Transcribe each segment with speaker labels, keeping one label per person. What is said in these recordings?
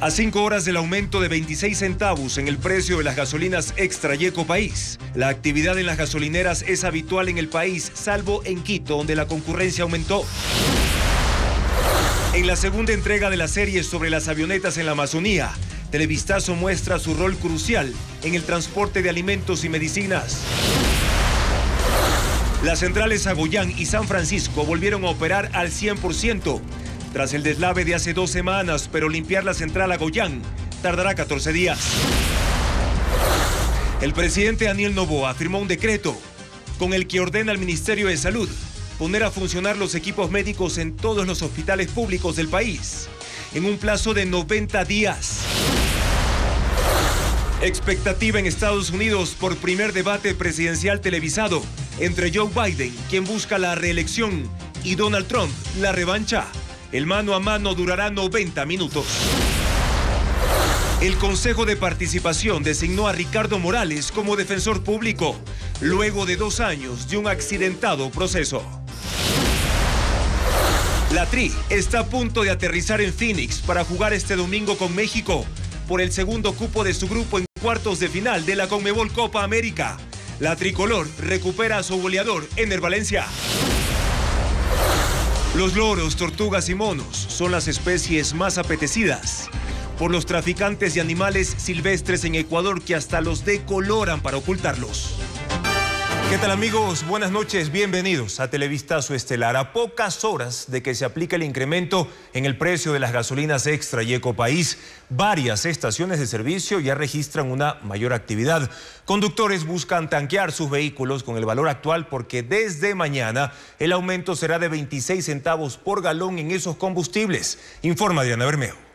Speaker 1: A 5 horas del aumento de 26 centavos en el precio de las gasolinas extra y Ecopaís, la actividad en las gasolineras es habitual en el país, salvo en Quito, donde la concurrencia aumentó. En la segunda entrega de la serie sobre las avionetas en la Amazonía, Televistazo muestra su rol crucial en el transporte de alimentos y medicinas. Las centrales Agoyán y San Francisco volvieron a operar al 100%. Tras el deslave de hace 2 semanas, pero limpiar la central Agoyán tardará 14 días. El presidente Daniel Noboa firmó un decreto con el que ordena al Ministerio de Salud poner a funcionar los equipos médicos en todos los hospitales públicos del país en un plazo de 90 días. Expectativa en Estados Unidos por primer debate presidencial televisado entre Joe Biden, quien busca la reelección, y Donald Trump, la revancha. El mano a mano durará 90 minutos. El Consejo de Participación designó a Ricardo Morales como defensor público, luego de 2 años de un accidentado proceso. La Tri está a punto de aterrizar en Phoenix para jugar este domingo con México por el segundo cupo de su grupo en cuartos de final de la Conmebol Copa América. La tricolor recupera a su goleador, Ener Valencia. Los loros, tortugas y monos son las especies más apetecidas por los traficantes de animales silvestres en Ecuador, que hasta los decoloran para ocultarlos. ¿Qué tal, amigos? Buenas noches, bienvenidos a Televistazo Estelar. A pocas horas de que se aplique el incremento en el precio de las gasolinas extra y Ecopaís, varias estaciones de servicio ya registran una mayor actividad. Conductores buscan tanquear sus vehículos con el valor actual porque desde mañana el aumento será de 26 centavos por galón en esos combustibles, informa Diana Bermeo.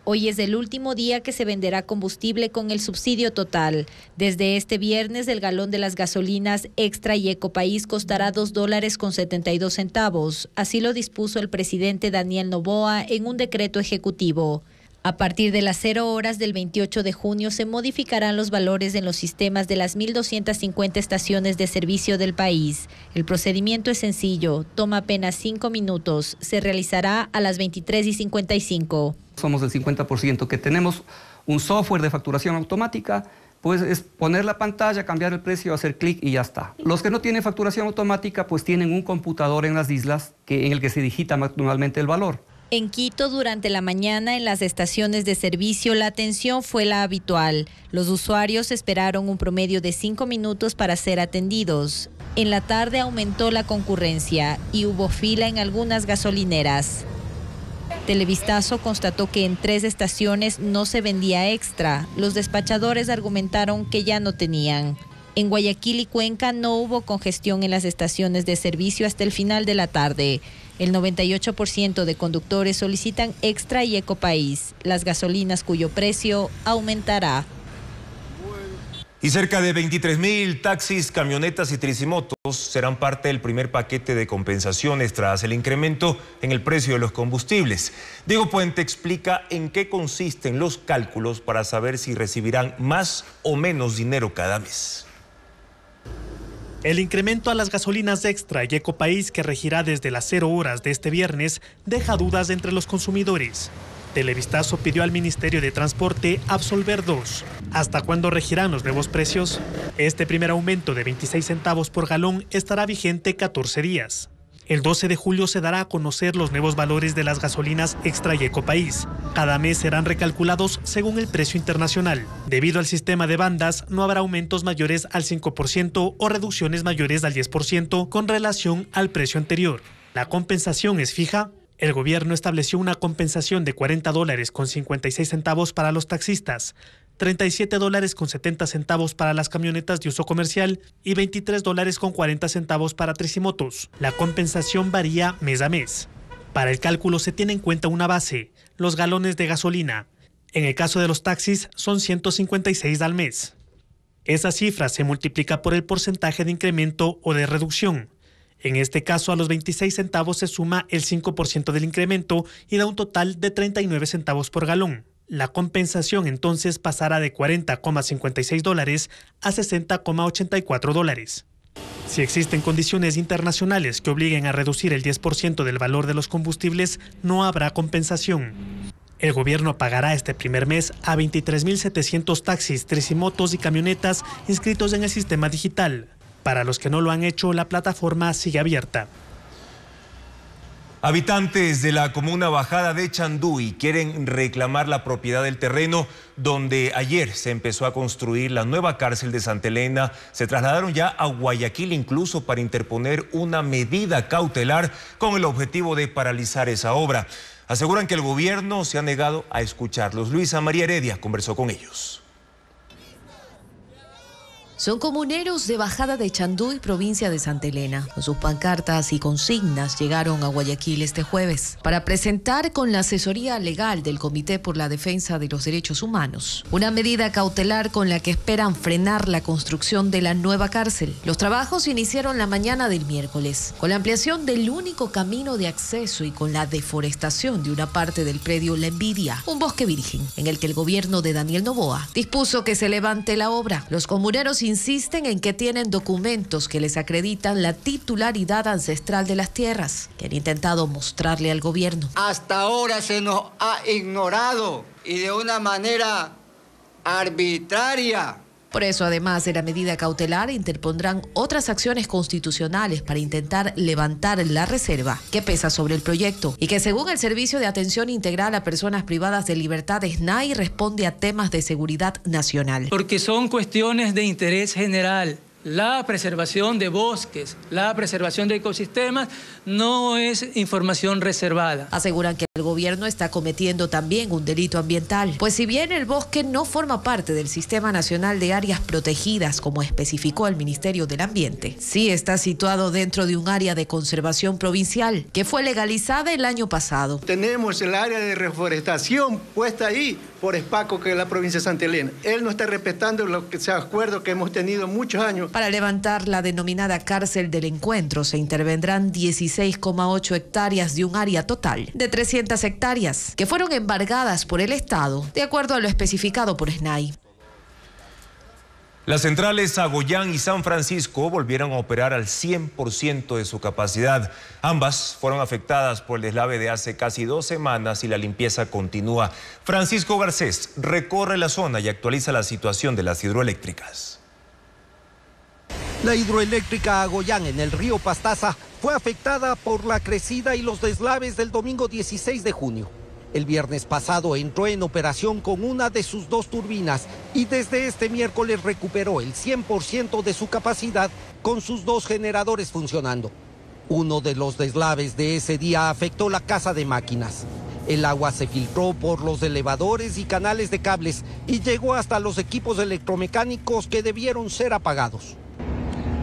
Speaker 2: Hoy es el último día que se venderá combustible con el subsidio total. Desde este viernes, el galón de las gasolinas extra y Ecopaís costará $2.72. Así lo dispuso el presidente Daniel Noboa en un decreto ejecutivo. A partir de las 0 horas del 28 de junio se modificarán los valores en los sistemas de las 1.250 estaciones de servicio del país. El procedimiento es sencillo, toma apenas 5 minutos. Se realizará a las 23:55.
Speaker 3: Somos el 50% que tenemos un software de facturación automática, pues es poner la pantalla, cambiar el precio, hacer clic y ya está. Los que no tienen facturación automática, pues tienen un computador en las islas en el que se digita manualmente el valor.
Speaker 2: En Quito, durante la mañana, en las estaciones de servicio, la atención fue la habitual. Los usuarios esperaron un promedio de 5 minutos para ser atendidos. En la tarde aumentó la concurrencia y hubo fila en algunas gasolineras. Televistazo constató que en 3 estaciones no se vendía extra. Los despachadores argumentaron que ya no tenían. En Guayaquil y Cuenca no hubo congestión en las estaciones de servicio hasta el final de la tarde. El 98% de conductores solicitan extra y Ecopaís, las gasolinas cuyo precio aumentará.
Speaker 1: Y cerca de 23.000 taxis, camionetas y tricimotos serán parte del primer paquete de compensaciones tras el incremento en el precio de los combustibles. Diego Puente explica en qué consisten los cálculos para saber si recibirán más o menos dinero cada mes.
Speaker 4: El incremento a las gasolinas extra y Ecopaís, que regirá desde las 0 horas de este viernes, deja dudas entre los consumidores. Televistazo pidió al Ministerio de Transporte absolver 2. ¿Hasta cuándo regirán los nuevos precios? Este primer aumento de 26 centavos por galón estará vigente 14 días. El 12 de julio se dará a conocer los nuevos valores de las gasolinas extra y Ecopaís. Cada mes serán recalculados según el precio internacional. Debido al sistema de bandas, no habrá aumentos mayores al 5% o reducciones mayores al 10% con relación al precio anterior. La compensación es fija. El gobierno estableció una compensación de $40.56 para los taxistas, $37.70 para las camionetas de uso comercial y $23.40 para tricimotos. La compensación varía mes a mes. Para el cálculo se tiene en cuenta una base, los galones de gasolina. En el caso de los taxis son 156 al mes. Esa cifra se multiplica por el porcentaje de incremento o de reducción. En este caso, a los 26 centavos se suma el 5% del incremento y da un total de 39 centavos por galón. La compensación entonces pasará de $40,56 a $60,84. Si existen condiciones internacionales que obliguen a reducir el 10% del valor de los combustibles, no habrá compensación. El gobierno pagará este primer mes a 23.700 taxis, tricimotos y camionetas inscritos en el sistema digital. Para los que no lo han hecho, la plataforma sigue abierta.
Speaker 1: Habitantes de la comuna Bajada de Chanduy quieren reclamar la propiedad del terreno donde ayer se empezó a construir la nueva cárcel de Santa Elena. Se trasladaron ya a Guayaquil incluso para interponer una medida cautelar con el objetivo de paralizar esa obra. Aseguran que el gobierno se ha negado a escucharlos. Luisa María Heredia conversó con ellos.
Speaker 5: Son comuneros de Bajada de Chanduy, provincia de Santa Elena. Con sus pancartas y consignas llegaron a Guayaquil este jueves para presentar con la asesoría legal del Comité por la Defensa de los Derechos Humanos una medida cautelar con la que esperan frenar la construcción de la nueva cárcel. Los trabajos iniciaron la mañana del miércoles, con la ampliación del único camino de acceso y con la deforestación de una parte del predio La Envidia, un bosque virgen, en el que el gobierno de Daniel Noboa dispuso que se levante la obra. Los comuneros insisten en que tienen documentos que les acreditan la titularidad ancestral de las tierras, que han intentado mostrarle al gobierno.
Speaker 6: Hasta ahora se nos ha ignorado y de una manera arbitraria.
Speaker 5: Por eso, además de la medida cautelar, interpondrán otras acciones constitucionales para intentar levantar la reserva que pesa sobre el proyecto y que, según el Servicio de Atención Integral a Personas Privadas de Libertad, SNAI, responde a temas de seguridad nacional.
Speaker 7: Porque son cuestiones de interés general. La preservación de bosques, la preservación de ecosistemas no es información reservada.
Speaker 5: Aseguran que el gobierno está cometiendo también un delito ambiental, pues si bien el bosque no forma parte del Sistema Nacional de Áreas Protegidas, como especificó el Ministerio del Ambiente, sí está situado dentro de un área de conservación provincial que fue legalizada el año pasado.
Speaker 8: Tenemos el área de reforestación puesta ahí por Espaco, que es la provincia de Santa Elena. Él no está respetando ese acuerdo que hemos tenido muchos años.
Speaker 5: Para levantar la denominada cárcel del encuentro se intervendrán 16,8 hectáreas de un área total de 300 hectáreas que fueron embargadas por el Estado, de acuerdo a lo especificado por SNAI.
Speaker 1: Las centrales Sagoyán y San Francisco volvieron a operar al 100% de su capacidad. Ambas fueron afectadas por el deslave de hace casi 2 semanas y la limpieza continúa. Francisco Garcés recorre la zona y actualiza la situación de las hidroeléctricas.
Speaker 9: La hidroeléctrica Agoyán en el río Pastaza fue afectada por la crecida y los deslaves del domingo 16 de junio. El viernes pasado entró en operación con una de sus 2 turbinas y desde este miércoles recuperó el 100% de su capacidad con sus 2 generadores funcionando. Uno de los deslaves de ese día afectó la casa de máquinas. El agua se filtró por los elevadores y canales de cables y llegó hasta los equipos electromecánicos que debieron ser apagados.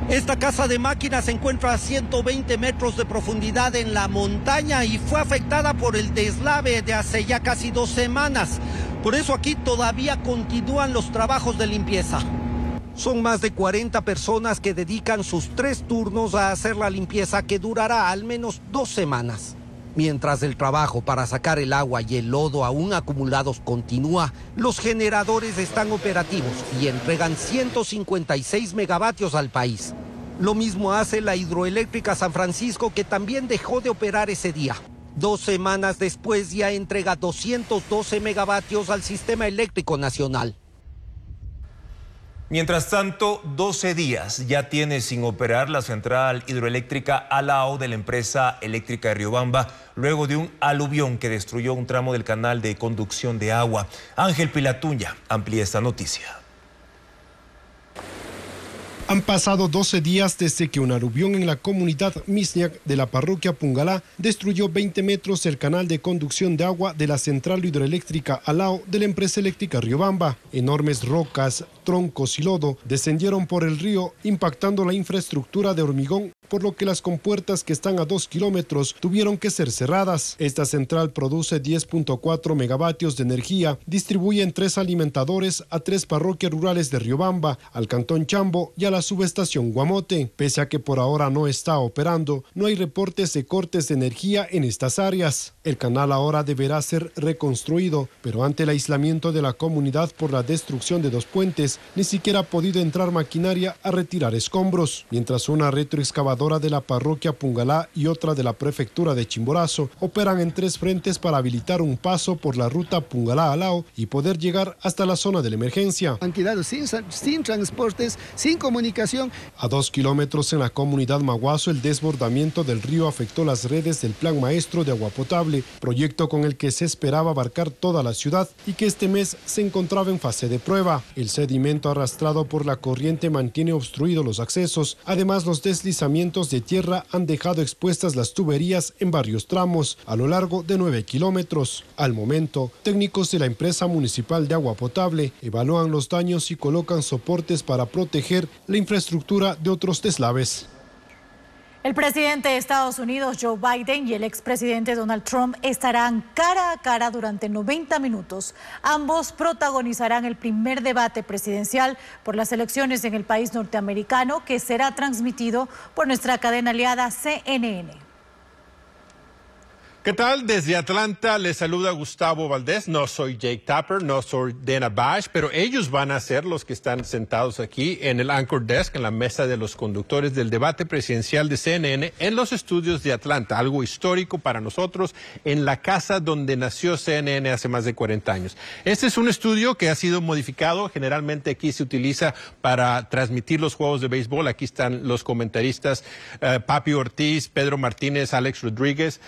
Speaker 9: Esta casa de máquinas se encuentra a 120 metros de profundidad en la montaña y fue afectada por el deslave de hace ya casi 2 semanas. Por eso aquí todavía continúan los trabajos de limpieza. Son más de 40 personas que dedican sus 3 turnos a hacer la limpieza, que durará al menos 2 semanas. Mientras el trabajo para sacar el agua y el lodo aún acumulados continúa, los generadores están operativos y entregan 156 megavatios al país. Lo mismo hace la hidroeléctrica San Francisco, que también dejó de operar ese día. 2 semanas después ya entrega 212 megavatios al sistema eléctrico nacional.
Speaker 1: Mientras tanto, 12 días ya tiene sin operar la central hidroeléctrica Alao de la empresa eléctrica de Riobamba, luego de un aluvión que destruyó un tramo del canal de conducción de agua. Ángel Pilatuña amplía esta noticia.
Speaker 10: Han pasado 12 días desde que un aluvión en la comunidad Misniac de la parroquia Pungalá destruyó 20 metros el canal de conducción de agua de la central hidroeléctrica Alao de la empresa eléctrica Riobamba. Enormes rocas, troncos y lodo descendieron por el río, impactando la infraestructura de hormigón por lo que las compuertas que están a 2 kilómetros tuvieron que ser cerradas. Esta central produce 10.4 megavatios de energía, distribuye en 3 alimentadores a 3 parroquias rurales de Riobamba, al cantón Chambo y a la subestación Guamote. Pese a que por ahora no está operando, no hay reportes de cortes de energía en estas áreas. El canal ahora deberá ser reconstruido, pero ante el aislamiento de la comunidad por la destrucción de 2 puentes, ni siquiera ha podido entrar maquinaria a retirar escombros, mientras una retroexcavadora de la parroquia Pungalá y otra de la prefectura de Chimborazo operan en 3 frentes para habilitar un paso por la ruta Pungalá-Alao y poder llegar hasta la zona de la emergencia.
Speaker 11: Han quedado sin transportes, sin comunicación.
Speaker 10: A 2 kilómetros en la comunidad Maguazo, el desbordamiento del río afectó las redes del Plan Maestro de Agua Potable, proyecto con el que se esperaba abarcar toda la ciudad y que este mes se encontraba en fase de prueba. El sedimento arrastrado por la corriente mantiene obstruidos los accesos. Además, los deslizamientos de tierra han dejado expuestas las tuberías en varios tramos a lo largo de 9 kilómetros. Al momento, técnicos de la empresa municipal de agua potable evalúan los daños y colocan soportes para proteger la infraestructura de otros deslaves.
Speaker 12: El presidente de Estados Unidos, Joe Biden, y el expresidente Donald Trump estarán cara a cara durante 90 minutos. Ambos protagonizarán el primer debate presidencial por las elecciones en el país norteamericano, que será transmitido por nuestra cadena aliada CNN.
Speaker 13: ¿Qué tal? Desde Atlanta les saluda Gustavo Valdés. No soy Jake Tapper, no soy Dana Bash, pero ellos van a ser los que están sentados aquí en el Anchor Desk, en la mesa de los conductores del debate presidencial de CNN en los estudios de Atlanta, algo histórico para nosotros, en la casa donde nació CNN hace más de 40 años. Este es un estudio que ha sido modificado. Generalmente aquí se utiliza para transmitir los juegos de béisbol. Aquí están los comentaristas Papi Ortiz, Pedro Martínez, Alex Rodríguez.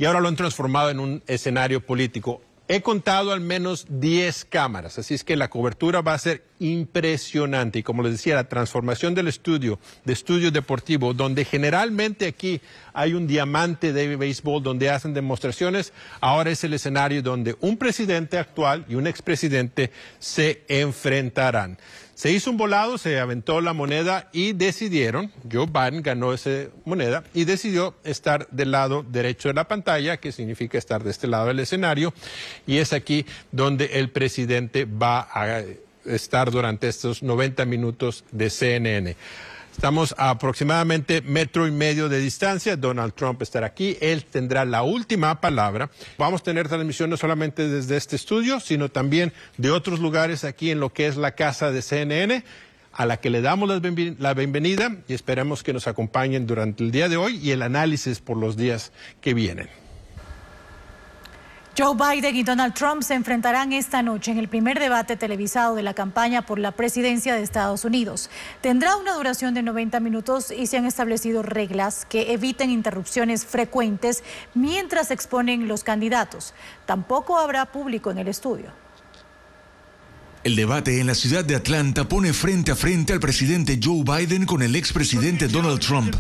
Speaker 13: Y ahora lo han transformado en un escenario político. He contado al menos 10 cámaras, así es que la cobertura va a ser impresionante. Y como les decía, la transformación del estudio, de estudio deportivo, donde generalmente aquí hay un diamante de béisbol donde hacen demostraciones, ahora es el escenario donde un presidente actual y un expresidente se enfrentarán. Se hizo un volado, se aventó la moneda y decidieron, Joe Biden ganó esa moneda y decidió estar del lado derecho de la pantalla, que significa estar de este lado del escenario, y es aquí donde el presidente va a estar durante estos 90 minutos de CNN. Estamos a aproximadamente 1,5 metros de distancia. Donald Trump estará aquí. Él tendrá la última palabra. Vamos a tener transmisión no solamente desde este estudio, sino también de otros lugares aquí en lo que es la casa de CNN, a la que le damos la bienvenida y esperamos que nos acompañen durante el día de hoy y el análisis por los días que vienen.
Speaker 12: Joe Biden y Donald Trump se enfrentarán esta noche en el primer debate televisado de la campaña por la presidencia de Estados Unidos. Tendrá una duración de 90 minutos y se han establecido reglas que eviten interrupciones frecuentes mientras exponen los candidatos. Tampoco habrá público en el estudio.
Speaker 14: El debate en la ciudad de Atlanta pone frente a frente al presidente Joe Biden con el expresidente Donald Trump.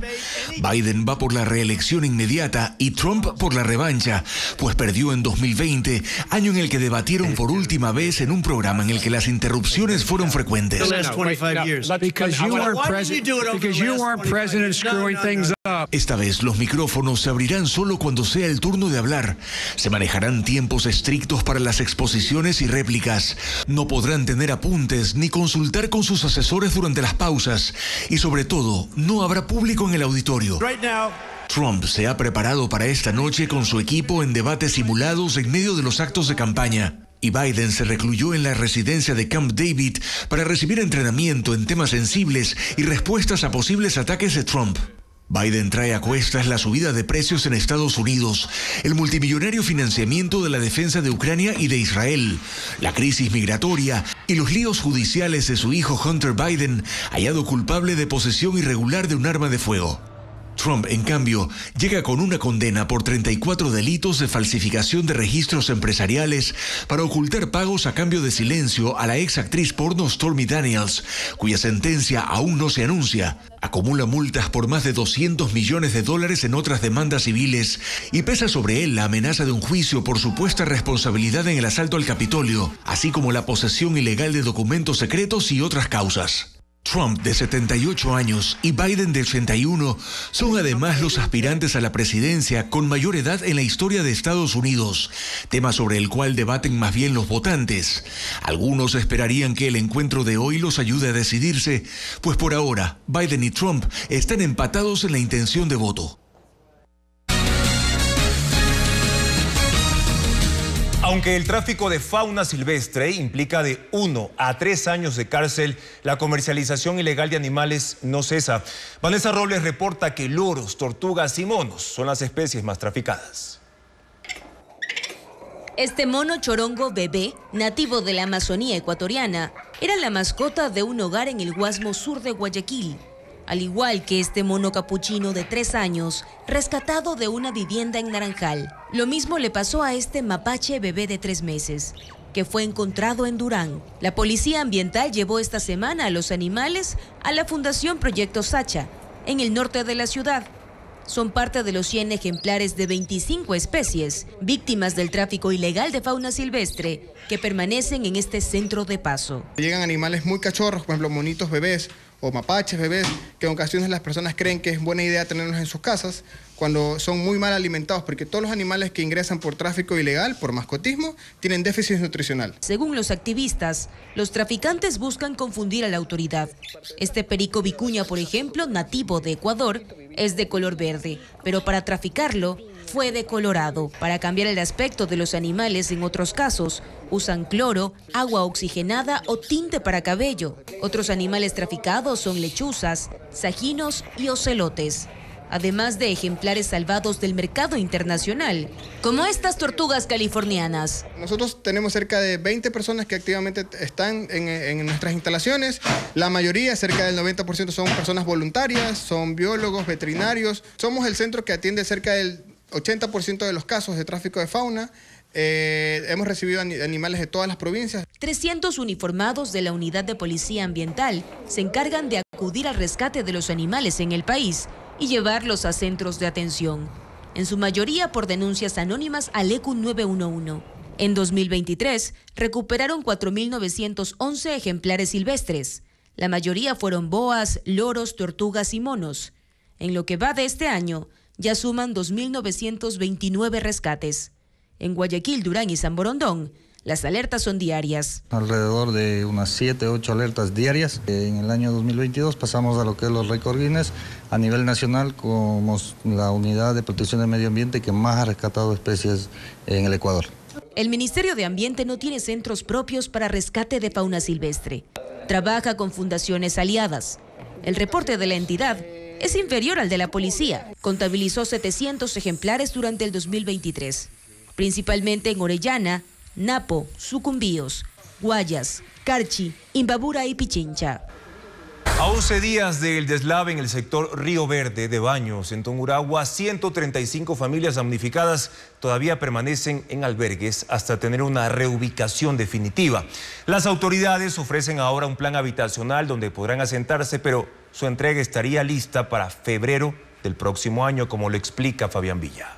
Speaker 14: Biden va por la reelección inmediata y Trump por la revancha, pues perdió en 2020, año en el que debatieron por última vez en un programa en el que las interrupciones fueron frecuentes. Esta vez los micrófonos se abrirán solo cuando sea el turno de hablar. Se manejarán tiempos estrictos para las exposiciones y réplicas. No podrán tener apuntes ni consultar con sus asesores durante las pausas. Y sobre todo, no habrá público en el auditorio. Trump se ha preparado para esta noche con su equipo en debates simulados en medio de los actos de campaña. Y Biden se recluyó en la residencia de Camp David para recibir entrenamiento en temas sensibles y respuestas a posibles ataques de Trump. Biden trae a cuestas la subida de precios en Estados Unidos, el multimillonario financiamiento de la defensa de Ucrania y de Israel, la crisis migratoria y los líos judiciales de su hijo Hunter Biden, hallado culpable de posesión irregular de un arma de fuego. Trump, en cambio, llega con una condena por 34 delitos de falsificación de registros empresariales para ocultar pagos a cambio de silencio a la ex actriz porno Stormy Daniels, cuya sentencia aún no se anuncia. Acumula multas por más de $200 millones en otras demandas civiles y pesa sobre él la amenaza de un juicio por supuesta responsabilidad en el asalto al Capitolio, así como la posesión ilegal de documentos secretos y otras causas. Trump, de 78 años, y Biden, de 81, son además los aspirantes a la presidencia con mayor edad en la historia de Estados Unidos, tema sobre el cual debaten más bien los votantes. Algunos esperarían que el encuentro de hoy los ayude a decidirse, pues por ahora, Biden y Trump están empatados en la intención de voto.
Speaker 1: Aunque el tráfico de fauna silvestre implica de 1 a 3 años de cárcel, la comercialización ilegal de animales no cesa. Vanessa Robles reporta que loros, tortugas y monos son las especies más traficadas.
Speaker 15: Este mono chorongo bebé, nativo de la Amazonía ecuatoriana, era la mascota de un hogar en el Guasmo Sur de Guayaquil. Al igual que este mono capuchino de 3 años, rescatado de una vivienda en Naranjal. Lo mismo le pasó a este mapache bebé de 3 meses, que fue encontrado en Durán. La Policía Ambiental llevó esta semana a los animales a la Fundación Proyecto Sacha, en el norte de la ciudad. Son parte de los 100 ejemplares de 25 especies, víctimas del tráfico ilegal de fauna silvestre, que permanecen en este centro de paso.
Speaker 16: Llegan animales muy cachorros, por ejemplo, monitos bebés o mapaches bebés, que en ocasiones las personas creen que es buena idea tenerlos en sus casas, cuando son muy mal alimentados, porque todos los animales que ingresan por tráfico ilegal, por mascotismo, tienen déficit nutricional.
Speaker 15: Según los activistas, los traficantes buscan confundir a la autoridad. Este perico vicuña, por ejemplo, nativo de Ecuador, es de color verde, pero para traficarlo fue decolorado. Para cambiar el aspecto de los animales, en otros casos, usan cloro, agua oxigenada o tinte para cabello. Otros animales traficados son lechuzas, sajinos y ocelotes, además de ejemplares salvados del mercado internacional, como estas tortugas californianas.
Speaker 16: Nosotros tenemos cerca de 20 personas que activamente están en nuestras instalaciones. La mayoría, cerca del 90%, son personas voluntarias, son biólogos, veterinarios. Somos el centro que atiende cerca del 80% de los casos de tráfico de fauna. Hemos recibido animales de todas las provincias.
Speaker 15: 300 uniformados de la Unidad de Policía Ambiental se encargan de acudir al rescate de los animales en el país y llevarlos a centros de atención, en su mayoría por denuncias anónimas al ECU 911. En 2023 recuperaron 4.911 ejemplares silvestres. La mayoría fueron boas, loros, tortugas y monos. En lo que va de este año, ya suman 2.929 rescates. En Guayaquil, Durán y San Borondón, las alertas son diarias.
Speaker 17: Alrededor de unas 7, 8 alertas diarias. En el año 2022 pasamos a lo que es los récord Guinness a nivel nacional como la unidad de protección del medio ambiente que más ha rescatado especies en el Ecuador.
Speaker 15: El Ministerio de Ambiente no tiene centros propios para rescate de fauna silvestre. Trabaja con fundaciones aliadas. El reporte de la entidad es inferior al de la policía. Contabilizó 700 ejemplares durante el 2023, principalmente en Orellana, Napo, Sucumbíos, Guayas, Carchi, Imbabura y Pichincha.
Speaker 1: A 11 días del deslave en el sector Río Verde de Baños, en Tungurahua, 135 familias damnificadas todavía permanecen en albergues hasta tener una reubicación definitiva. Las autoridades ofrecen ahora un plan habitacional donde podrán asentarse, pero su entrega estaría lista para febrero del próximo año, como lo explica Fabián Villa.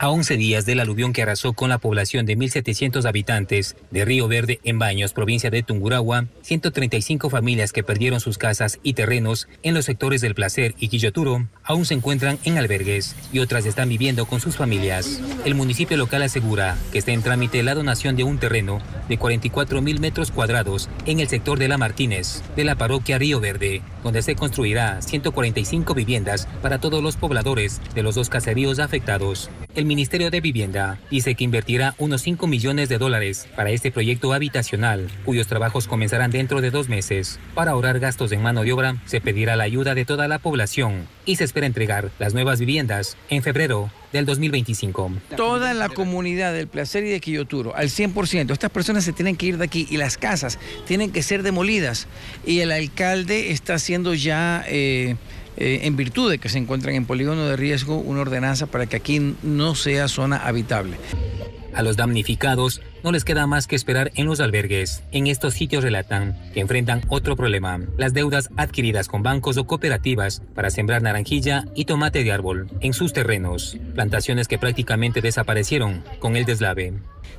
Speaker 18: A 11 días del aluvión que arrasó con la población de 1.700 habitantes de Río Verde en Baños, provincia de Tungurahua, 135 familias que perdieron sus casas y terrenos en los sectores del Placer y Quilloturo aún se encuentran en albergues y otras están viviendo con sus familias. El municipio local asegura que está en trámite la donación de un terreno de 44.000 metros cuadrados en el sector de La Martínez, de la parroquia Río Verde, donde se construirá 145 viviendas para todos los pobladores de los 2 caseríos afectados. El Ministerio de Vivienda dice que invertirá unos $5 millones para este proyecto habitacional, cuyos trabajos comenzarán dentro de 2 meses. Para ahorrar gastos en mano de obra, se pedirá la ayuda de toda la población y se espera entregar las nuevas viviendas en febrero del 2025.
Speaker 19: Toda la comunidad del Placer y de Quilloturo, al 100%, estas personas se tienen que ir de aquí y las casas tienen que ser demolidas. Y el alcalde está haciendo ya, en virtud de que se encuentran en polígono de riesgo, una ordenanza para que aquí no sea zona habitable.
Speaker 18: A los damnificados no les queda más que esperar en los albergues. En estos sitios relatan que enfrentan otro problema: las deudas adquiridas con bancos o cooperativas para sembrar naranjilla y tomate de árbol en sus terrenos, plantaciones que prácticamente desaparecieron con el deslave.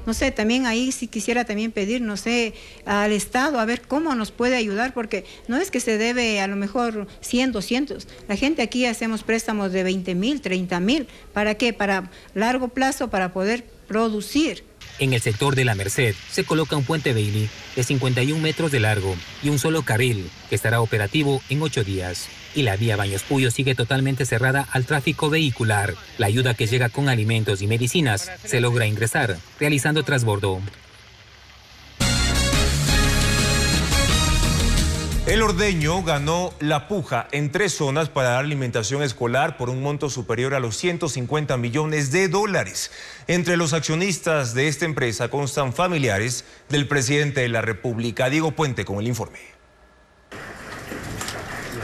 Speaker 20: No sé, también ahí sí quisiera también pedir, no sé, al Estado a ver cómo nos puede ayudar, porque no es que se debe a lo mejor 100, 200. La gente aquí hacemos préstamos de 20,000, 30,000. ¿Para qué? Para largo plazo, para poder producir.
Speaker 18: En el sector de La Merced se coloca un puente Bailey de 51 metros de largo y un solo carril que estará operativo en 8 días. Y la vía Baños Puyo sigue totalmente cerrada al tráfico vehicular. La ayuda que llega con alimentos y medicinas se logra ingresar realizando transbordo.
Speaker 1: El Ordeño ganó la puja en 3 zonas para dar alimentación escolar por un monto superior a los 150 millones de dólares. Entre los accionistas de esta empresa constan familiares del presidente de la República. Diego Puente con el informe.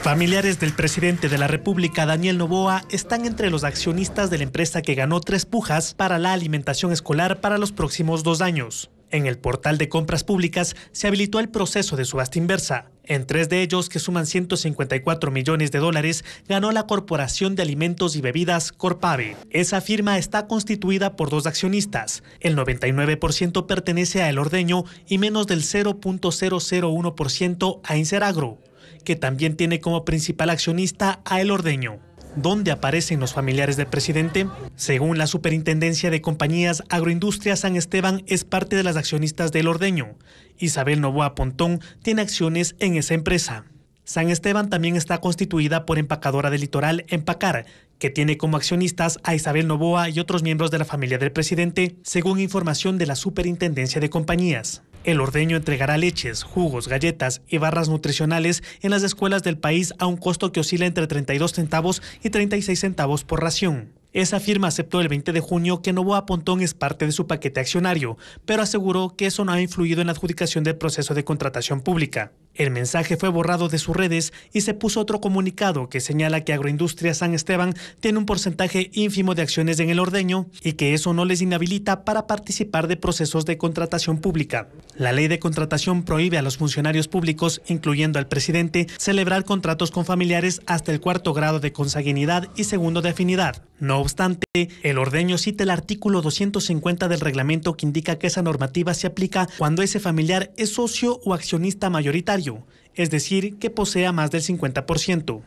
Speaker 4: Familiares del presidente de la República, Daniel Noboa, están entre los accionistas de la empresa que ganó 3 pujas para la alimentación escolar para los próximos 2 años. En el portal de compras públicas se habilitó el proceso de subasta inversa. En 3 de ellos, que suman 154 millones de dólares, ganó la Corporación de Alimentos y Bebidas, Corpave. Esa firma está constituida por 2 accionistas. El 99% pertenece a El Ordeño y menos del 0.001% a Inseragro, que también tiene como principal accionista a El Ordeño. ¿Dónde aparecen los familiares del presidente? Según la Superintendencia de Compañías, Agroindustria San Esteban es parte de las accionistas del Ordeño. Isabel Noboa Pontón tiene acciones en esa empresa. San Esteban también está constituida por Empacadora del Litoral, Empacar, que tiene como accionistas a Isabel Noboa y otros miembros de la familia del presidente, según información de la Superintendencia de Compañías. El Ordeño entregará leches, jugos, galletas y barras nutricionales en las escuelas del país a un costo que oscila entre 32 centavos y 36 centavos por ración. Esa firma aceptó el 20 de junio que Noboa Pontón es parte de su paquete accionario, pero aseguró que eso no ha influido en la adjudicación del proceso de contratación pública. El mensaje fue borrado de sus redes y se puso otro comunicado que señala que Agroindustria San Esteban tiene un porcentaje ínfimo de acciones en El Ordeño y que eso no les inhabilita para participar de procesos de contratación pública. La ley de contratación prohíbe a los funcionarios públicos, incluyendo al presidente, celebrar contratos con familiares hasta el 4º grado de consanguinidad y 2º de afinidad. No obstante, El Ordeño cita el artículo 250 del reglamento que indica que esa normativa se aplica cuando ese familiar es socio o accionista mayoritario, es decir, que posea más del 50%.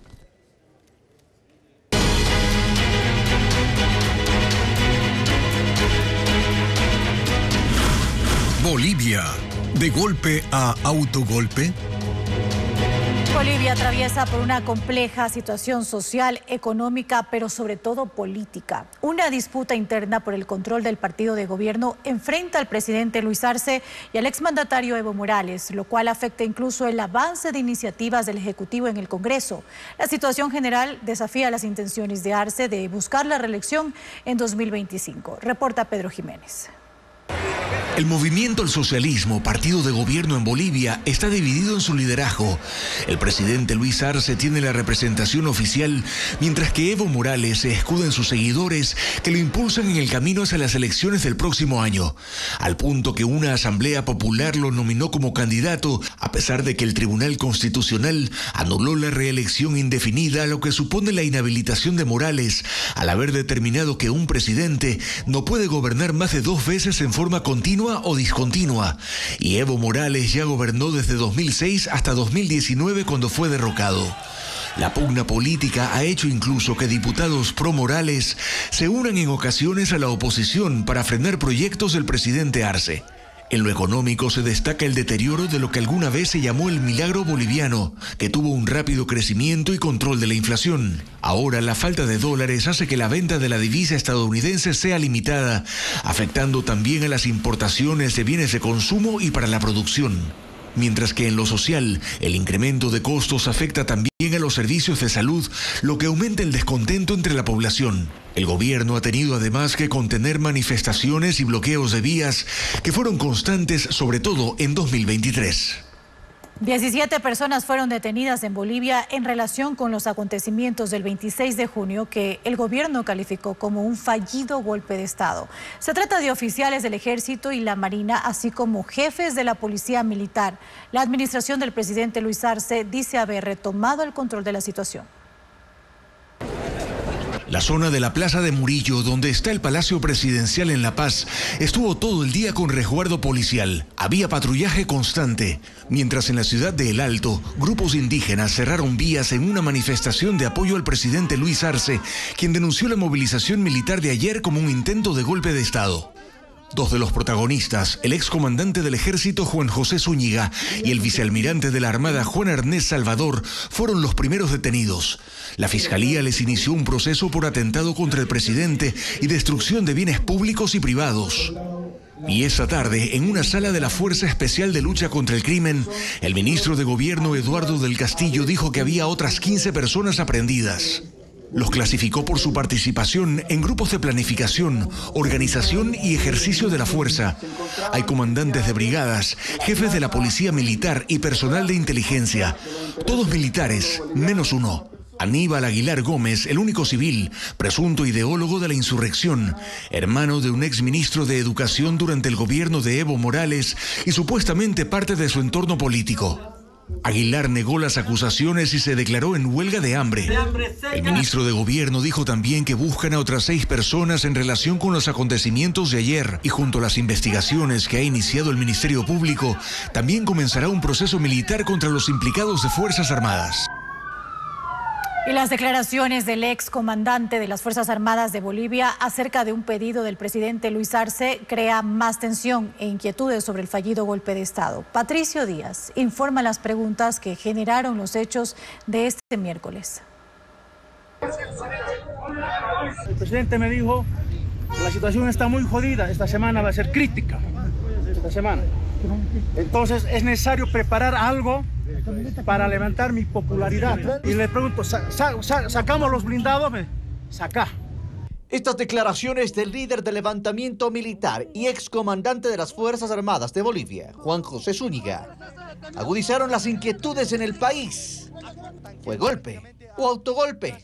Speaker 14: Bolivia, de golpe a autogolpe.
Speaker 12: Bolivia atraviesa por una compleja situación social, económica, pero sobre todo política. Una disputa interna por el control del partido de gobierno enfrenta al presidente Luis Arce y al exmandatario Evo Morales, lo cual afecta incluso el avance de iniciativas del Ejecutivo en el Congreso. La situación general desafía las intenciones de Arce de buscar la reelección en 2025. Reporta Pedro Jiménez.
Speaker 14: El movimiento al socialismo, partido de gobierno en Bolivia, está dividido en su liderazgo. El presidente Luis Arce tiene la representación oficial, mientras que Evo Morales se escuda en sus seguidores que lo impulsan en el camino hacia las elecciones del próximo año, al punto que una asamblea popular lo nominó como candidato, a pesar de que el Tribunal Constitucional anuló la reelección indefinida, lo que supone la inhabilitación de Morales, al haber determinado que un presidente no puede gobernar más de 2 veces en forma continua o discontinua, y Evo Morales ya gobernó desde 2006 hasta 2019 cuando fue derrocado. La pugna política ha hecho incluso que diputados pro Morales se unan en ocasiones a la oposición para frenar proyectos del presidente Arce. En lo económico se destaca el deterioro de lo que alguna vez se llamó el milagro boliviano, que tuvo un rápido crecimiento y control de la inflación. Ahora la falta de dólares hace que la venta de la divisa estadounidense sea limitada, afectando también a las importaciones de bienes de consumo y para la producción. Mientras que en lo social, el incremento de costos afecta también a los servicios de salud, lo que aumenta el descontento entre la población. El gobierno ha tenido además que contener manifestaciones y bloqueos de vías que fueron constantes, sobre todo en 2023.
Speaker 12: 17 personas fueron detenidas en Bolivia en relación con los acontecimientos del 26 de junio que el gobierno calificó como un fallido golpe de Estado. Se trata de oficiales del Ejército y la Marina, así como jefes de la Policía Militar. La administración del presidente Luis Arce dice haber retomado el control de la situación.
Speaker 14: La zona de la Plaza de Murillo, donde está el Palacio Presidencial en La Paz, estuvo todo el día con resguardo policial. Había patrullaje constante, mientras en la ciudad de El Alto, grupos indígenas cerraron vías en una manifestación de apoyo al presidente Luis Arce, quien denunció la movilización militar de ayer como un intento de golpe de Estado. Dos de los protagonistas, el excomandante del Ejército Juan José Zúñiga y el vicealmirante de la Armada Juan Ernest Salvador, fueron los primeros detenidos. La Fiscalía les inició un proceso por atentado contra el presidente y destrucción de bienes públicos y privados. Y esa tarde, en una sala de la Fuerza Especial de Lucha contra el Crimen, el ministro de Gobierno Eduardo del Castillo dijo que había otras 15 personas aprehendidas. Los clasificó por su participación en grupos de planificación, organización y ejercicio de la fuerza. Hay comandantes de brigadas, jefes de la policía militar y personal de inteligencia. Todos militares, menos uno. Aníbal Aguilar Gómez, el único civil, presunto ideólogo de la insurrección, hermano de un exministro de Educación durante el gobierno de Evo Morales y supuestamente parte de su entorno político. Aguilar negó las acusaciones y se declaró en huelga de hambre. El ministro de Gobierno dijo también que buscan a otras 6 personas en relación con los acontecimientos de ayer y junto a las investigaciones que ha iniciado el Ministerio Público, también comenzará un proceso militar contra los implicados de Fuerzas Armadas.
Speaker 12: Y las declaraciones del ex comandante de las Fuerzas Armadas de Bolivia acerca de un pedido del presidente Luis Arce crea más tensión e inquietudes sobre el fallido golpe de Estado. Patricio Díaz informa las preguntas que generaron los hechos de este miércoles.
Speaker 21: El presidente me dijo que la situación está muy jodida, esta semana va a ser crítica, esta semana. Entonces es necesario preparar algo para levantar mi popularidad. Y le pregunto, ¿sacamos los blindados? Saca.
Speaker 22: Estas declaraciones del líder del levantamiento militar y excomandante de las Fuerzas Armadas de Bolivia, Juan José Zúñiga, agudizaron las inquietudes en el país. ¿Fue golpe o autogolpe?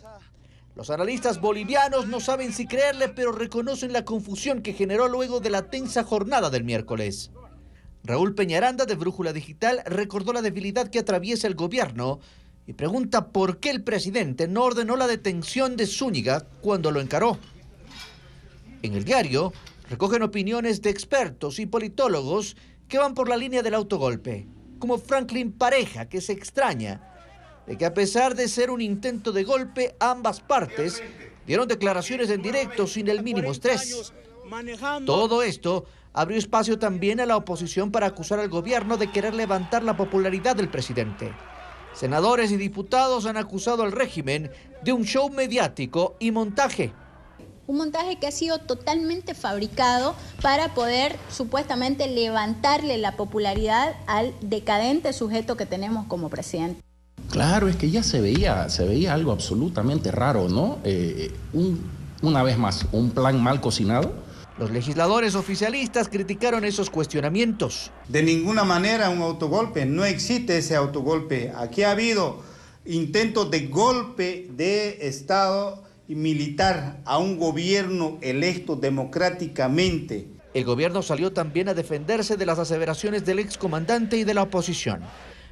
Speaker 22: Los analistas bolivianos no saben si creerle, pero reconocen la confusión que generó luego de la tensa jornada del miércoles. Raúl Peñaranda, de Brújula Digital, recordó la debilidad que atraviesa el gobierno y pregunta por qué el presidente no ordenó la detención de Zúñiga cuando lo encaró. En el diario recogen opiniones de expertos y politólogos que van por la línea del autogolpe, como Franklin Pareja, que se extraña de que a pesar de ser un intento de golpe, ambas partes dieron declaraciones en directo sin el mínimo estrés. Todo esto abrió espacio también a la oposición para acusar al gobierno de querer levantar la popularidad del presidente. Senadores y diputados han acusado al régimen de un show mediático y montaje.
Speaker 23: Un montaje que ha sido totalmente fabricado para poder supuestamente levantarle la popularidad al decadente sujeto que tenemos como presidente.
Speaker 24: Claro, es que ya se veía algo absolutamente raro, ¿no? Una vez más, un plan mal cocinado.
Speaker 22: Los legisladores oficialistas criticaron esos cuestionamientos.
Speaker 25: De ninguna manera un autogolpe, no existe ese autogolpe. Aquí ha habido intentos de golpe de Estado y militar a un gobierno electo democráticamente.
Speaker 22: El gobierno salió también a defenderse de las aseveraciones del excomandante y de la oposición.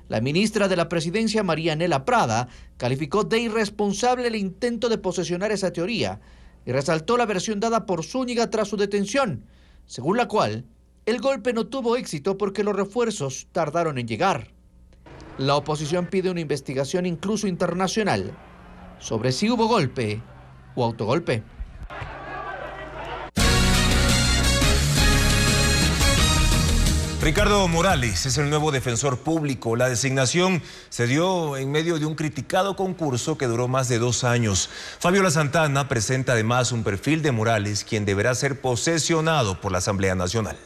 Speaker 22: La ministra de la Presidencia, María Nela Prada, calificó de irresponsable el intento de posesionar esa teoría y resaltó la versión dada por Zúñiga tras su detención, según la cual el golpe no tuvo éxito porque los refuerzos tardaron en llegar. La oposición pide una investigación incluso internacional sobre si hubo golpe o autogolpe.
Speaker 1: Ricardo Morales es el nuevo defensor público. La designación se dio en medio de un criticado concurso que duró más de 2 años. Fabiola Santana presenta además un perfil de Morales, quien deberá ser posesionado por la Asamblea Nacional.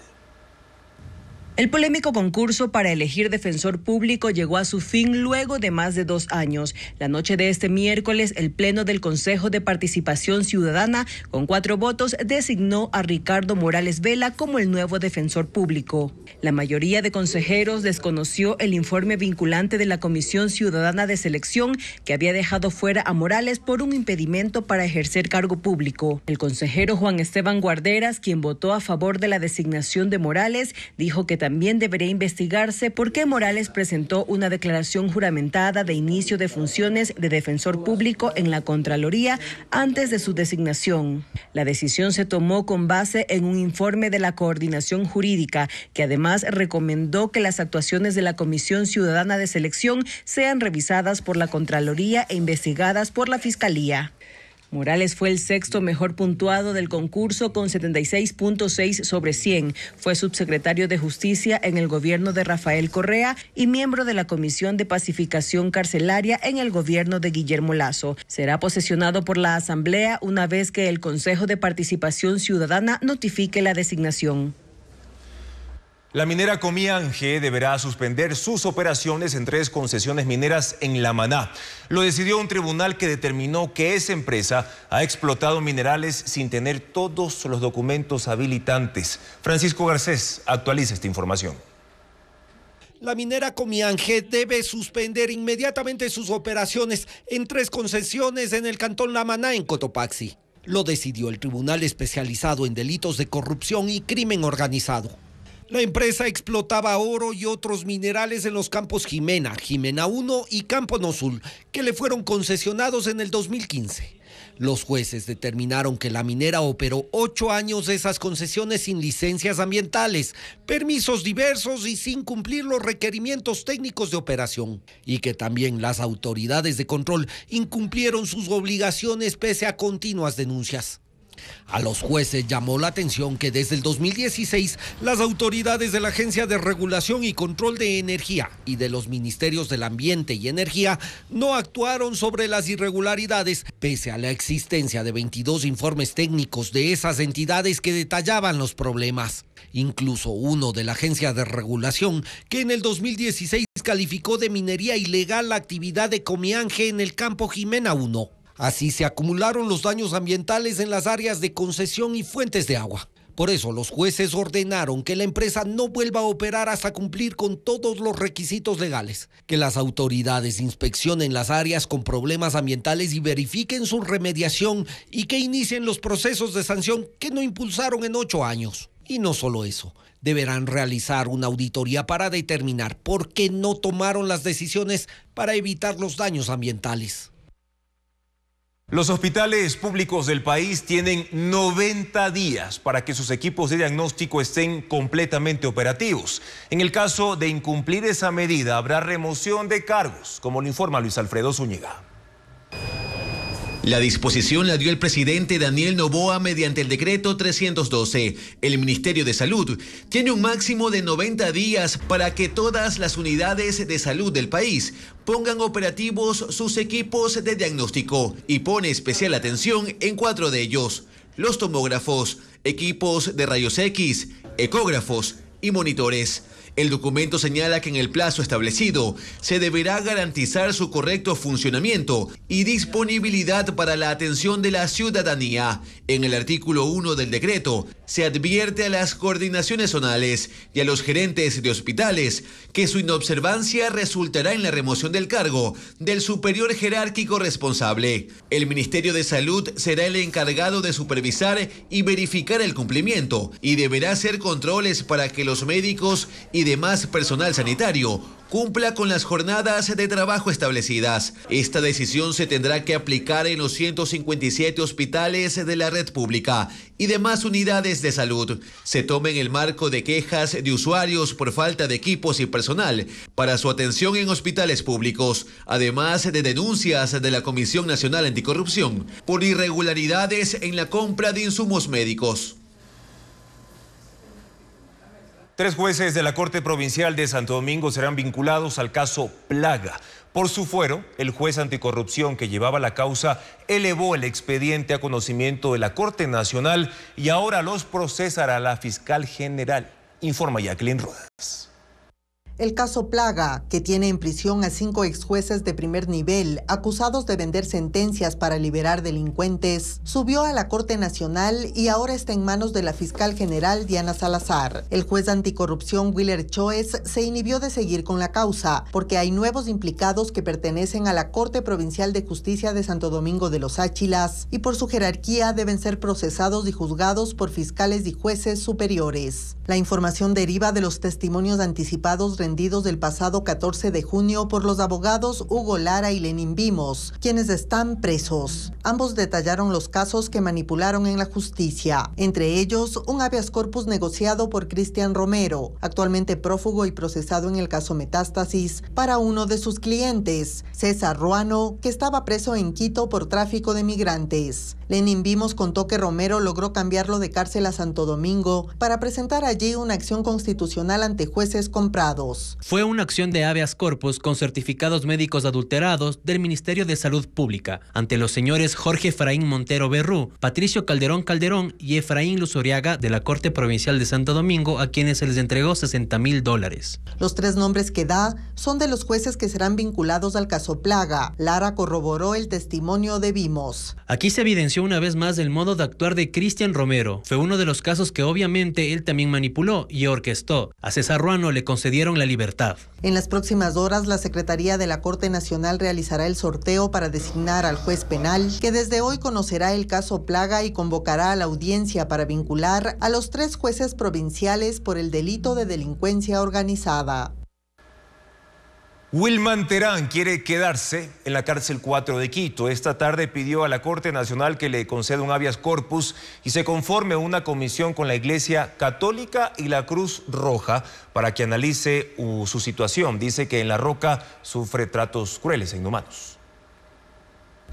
Speaker 2: El polémico concurso para elegir defensor público llegó a su fin luego de más de 2 años. La noche de este miércoles, el Pleno del Consejo de Participación Ciudadana, con 4 votos, designó a Ricardo Morales Vela como el nuevo defensor público. La mayoría de consejeros desconoció el informe vinculante de la Comisión Ciudadana de Selección, que había dejado fuera a Morales por un impedimento para ejercer cargo público. El consejero Juan Esteban Guarderas, quien votó a favor de la designación de Morales, dijo que también debería investigarse por qué Morales presentó una declaración juramentada de inicio de funciones de defensor público en la Contraloría antes de su designación. La decisión se tomó con base en un informe de la Coordinación Jurídica, que además recomendó que las actuaciones de la Comisión Ciudadana de Selección sean revisadas por la Contraloría e investigadas por la Fiscalía. Morales fue el 6º mejor puntuado del concurso con 76.6 sobre 100. Fue subsecretario de Justicia en el gobierno de Rafael Correa y miembro de la Comisión de Pacificación Carcelaria en el gobierno de Guillermo Lasso. Será posesionado por la Asamblea una vez que el Consejo de Participación Ciudadana notifique la designación.
Speaker 1: La minera Comiange deberá suspender sus operaciones en 3 concesiones mineras en La Maná. Lo decidió un tribunal que determinó que esa empresa ha explotado minerales sin tener todos los documentos habilitantes. Francisco Garcés actualiza esta información.
Speaker 9: La minera Comiange debe suspender inmediatamente sus operaciones en 3 concesiones en el cantón La Maná, en Cotopaxi. Lo decidió el tribunal especializado en delitos de corrupción y crimen organizado. La empresa explotaba oro y otros minerales en los campos Jimena, Jimena 1 y Campo Nosul, que le fueron concesionados en el 2015. Los jueces determinaron que la minera operó 8 años esas concesiones sin licencias ambientales, permisos diversos y sin cumplir los requerimientos técnicos de operación, y que también las autoridades de control incumplieron sus obligaciones pese a continuas denuncias. A los jueces llamó la atención que desde el 2016 las autoridades de la Agencia de Regulación y Control de Energía y de los Ministerios del Ambiente y Energía no actuaron sobre las irregularidades, pese a la existencia de 22 informes técnicos de esas entidades que detallaban los problemas. Incluso uno de la Agencia de Regulación, que en el 2016 calificó de minería ilegal la actividad de Comiange en el campo Jimena 1. Así se acumularon los daños ambientales en las áreas de concesión y fuentes de agua. Por eso los jueces ordenaron que la empresa no vuelva a operar hasta cumplir con todos los requisitos legales, que las autoridades inspeccionen las áreas con problemas ambientales y verifiquen su remediación y que inicien los procesos de sanción que no impulsaron en 8 años. Y no solo eso, deberán realizar una auditoría para determinar por qué no tomaron las decisiones para evitar los daños ambientales.
Speaker 1: Los hospitales públicos del país tienen 90 días para que sus equipos de diagnóstico estén completamente operativos. En el caso de incumplir esa medida, habrá remoción de cargos, como lo informa Luis Alfredo Zúñiga.
Speaker 3: La disposición la dio el presidente Daniel Noboa mediante el decreto 312. El Ministerio de Salud tiene un máximo de 90 días para que todas las unidades de salud del país pongan operativos sus equipos de diagnóstico y pone especial atención en 4 de ellos: los tomógrafos, equipos de rayos X, ecógrafos y monitores. El documento señala que en el plazo establecido se deberá garantizar su correcto funcionamiento y disponibilidad para la atención de la ciudadanía. En el artículo 1 del decreto se advierte a las coordinaciones zonales y a los gerentes de hospitales que su inobservancia resultará en la remoción del cargo del superior jerárquico responsable. El Ministerio de Salud será el encargado de supervisar y verificar el cumplimiento y deberá hacer controles para que los médicos y demás personal sanitario cumpla con las jornadas de trabajo establecidas. Esta decisión se tendrá que aplicar en los 157 hospitales de la red pública y demás unidades de salud. Se toma en el marco de quejas de usuarios por falta de equipos y personal para su atención en hospitales públicos, además de denuncias de la Comisión Nacional Anticorrupción por irregularidades en la compra de insumos médicos.
Speaker 1: 3 jueces de la Corte Provincial de Santo Domingo serán vinculados al caso Plaga. Por su fuero, el juez anticorrupción que llevaba la causa elevó el expediente a conocimiento de la Corte Nacional y ahora los procesará la fiscal general. informa Jacqueline Rodas.
Speaker 5: El caso Plaga, que tiene en prisión a 5 exjueces de primer nivel acusados de vender sentencias para liberar delincuentes, subió a la Corte Nacional y ahora está en manos de la fiscal general Diana Salazar. El juez anticorrupción Willer Choes se inhibió de seguir con la causa porque hay nuevos implicados que pertenecen a la Corte Provincial de Justicia de Santo Domingo de los Áchilas y por su jerarquía deben ser procesados y juzgados por fiscales y jueces superiores. La información deriva de los testimonios anticipados rendidos del pasado 14 de junio por los abogados Hugo Lara y Lenín Vimos, quienes están presos. Ambos detallaron los casos que manipularon en la justicia, entre ellos un habeas corpus negociado por Cristian Romero, actualmente prófugo y procesado en el caso Metástasis, para uno de sus clientes, César Ruano, que estaba preso en Quito por tráfico de migrantes. Lenín Vimos contó que Romero logró cambiarlo de cárcel a Santo Domingo para presentar allí una acción constitucional ante jueces comprados.
Speaker 6: Fue una acción de habeas corpus con certificados médicos adulterados del Ministerio de Salud Pública ante los señores Jorge Efraín Montero Berrú, Patricio Calderón Calderón y Efraín Luzuriaga de la Corte Provincial de Santo Domingo, a quienes se les entregó $60,000.
Speaker 5: Los 3 nombres que da son de los jueces que serán vinculados al caso Plaga. Lara corroboró el testimonio de Vimos.
Speaker 6: Aquí se evidenció una vez más el modo de actuar de Cristian Romero. Fue uno de los casos que obviamente él también manipuló y orquestó. A César Ruano le concedieron la libertad.
Speaker 5: En las próximas horas, la Secretaría de la Corte Nacional realizará el sorteo para designar al juez penal, que desde hoy conocerá el caso Plaga y convocará a la audiencia para vincular a los 3 jueces provinciales por el delito de delincuencia organizada.
Speaker 1: Wilman Terán quiere quedarse en la cárcel 4 de Quito. Esta tarde pidió a la Corte Nacional que le conceda un habeas corpus y se conforme una comisión con la Iglesia Católica y la Cruz Roja para que analice su situación. Dice que en La Roca sufre tratos crueles e inhumanos.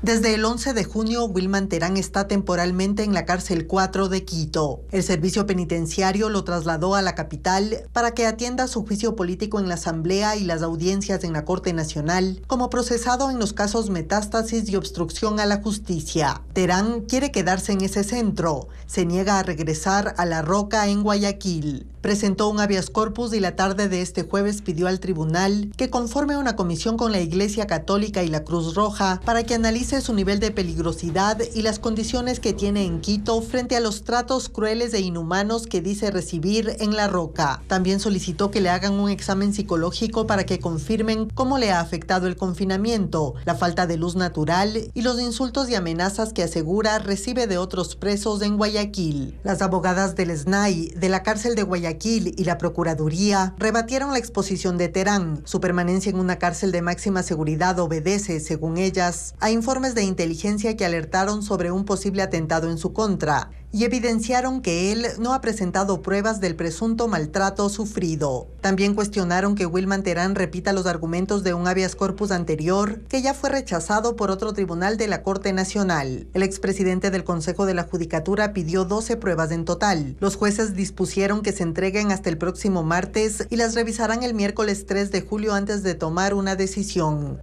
Speaker 5: Desde el 11 de junio, Wilman Terán está temporalmente en la cárcel 4 de Quito. El servicio penitenciario lo trasladó a la capital para que atienda su juicio político en la Asamblea y las audiencias en la Corte Nacional, como procesado en los casos Metástasis y obstrucción a la justicia. Terán quiere quedarse en ese centro. Se niega a regresar a La Roca en Guayaquil. Presentó un habeas corpus y la tarde de este jueves pidió al tribunal que conforme una comisión con la Iglesia Católica y la Cruz Roja para que analice su nivel de peligrosidad y las condiciones que tiene en Quito frente a los tratos crueles e inhumanos que dice recibir en La Roca. También solicitó que le hagan un examen psicológico para que confirmen cómo le ha afectado el confinamiento, la falta de luz natural y los insultos y amenazas que asegura recibe de otros presos en Guayaquil. Las abogadas del SNAI, de la cárcel de Guayaquil y la Procuraduría rebatieron la exposición de Terán. Su permanencia en una cárcel de máxima seguridad obedece, según ellas, a informes de inteligencia que alertaron sobre un posible atentado en su contra y evidenciaron que él no ha presentado pruebas del presunto maltrato sufrido. También cuestionaron que Wilman Terán repita los argumentos de un habeas corpus anterior que ya fue rechazado por otro tribunal de la Corte Nacional. El expresidente del Consejo de la Judicatura pidió 12 pruebas en total. Los jueces dispusieron que se entreguen hasta el próximo martes y las revisarán el miércoles 3 de julio antes de tomar una decisión.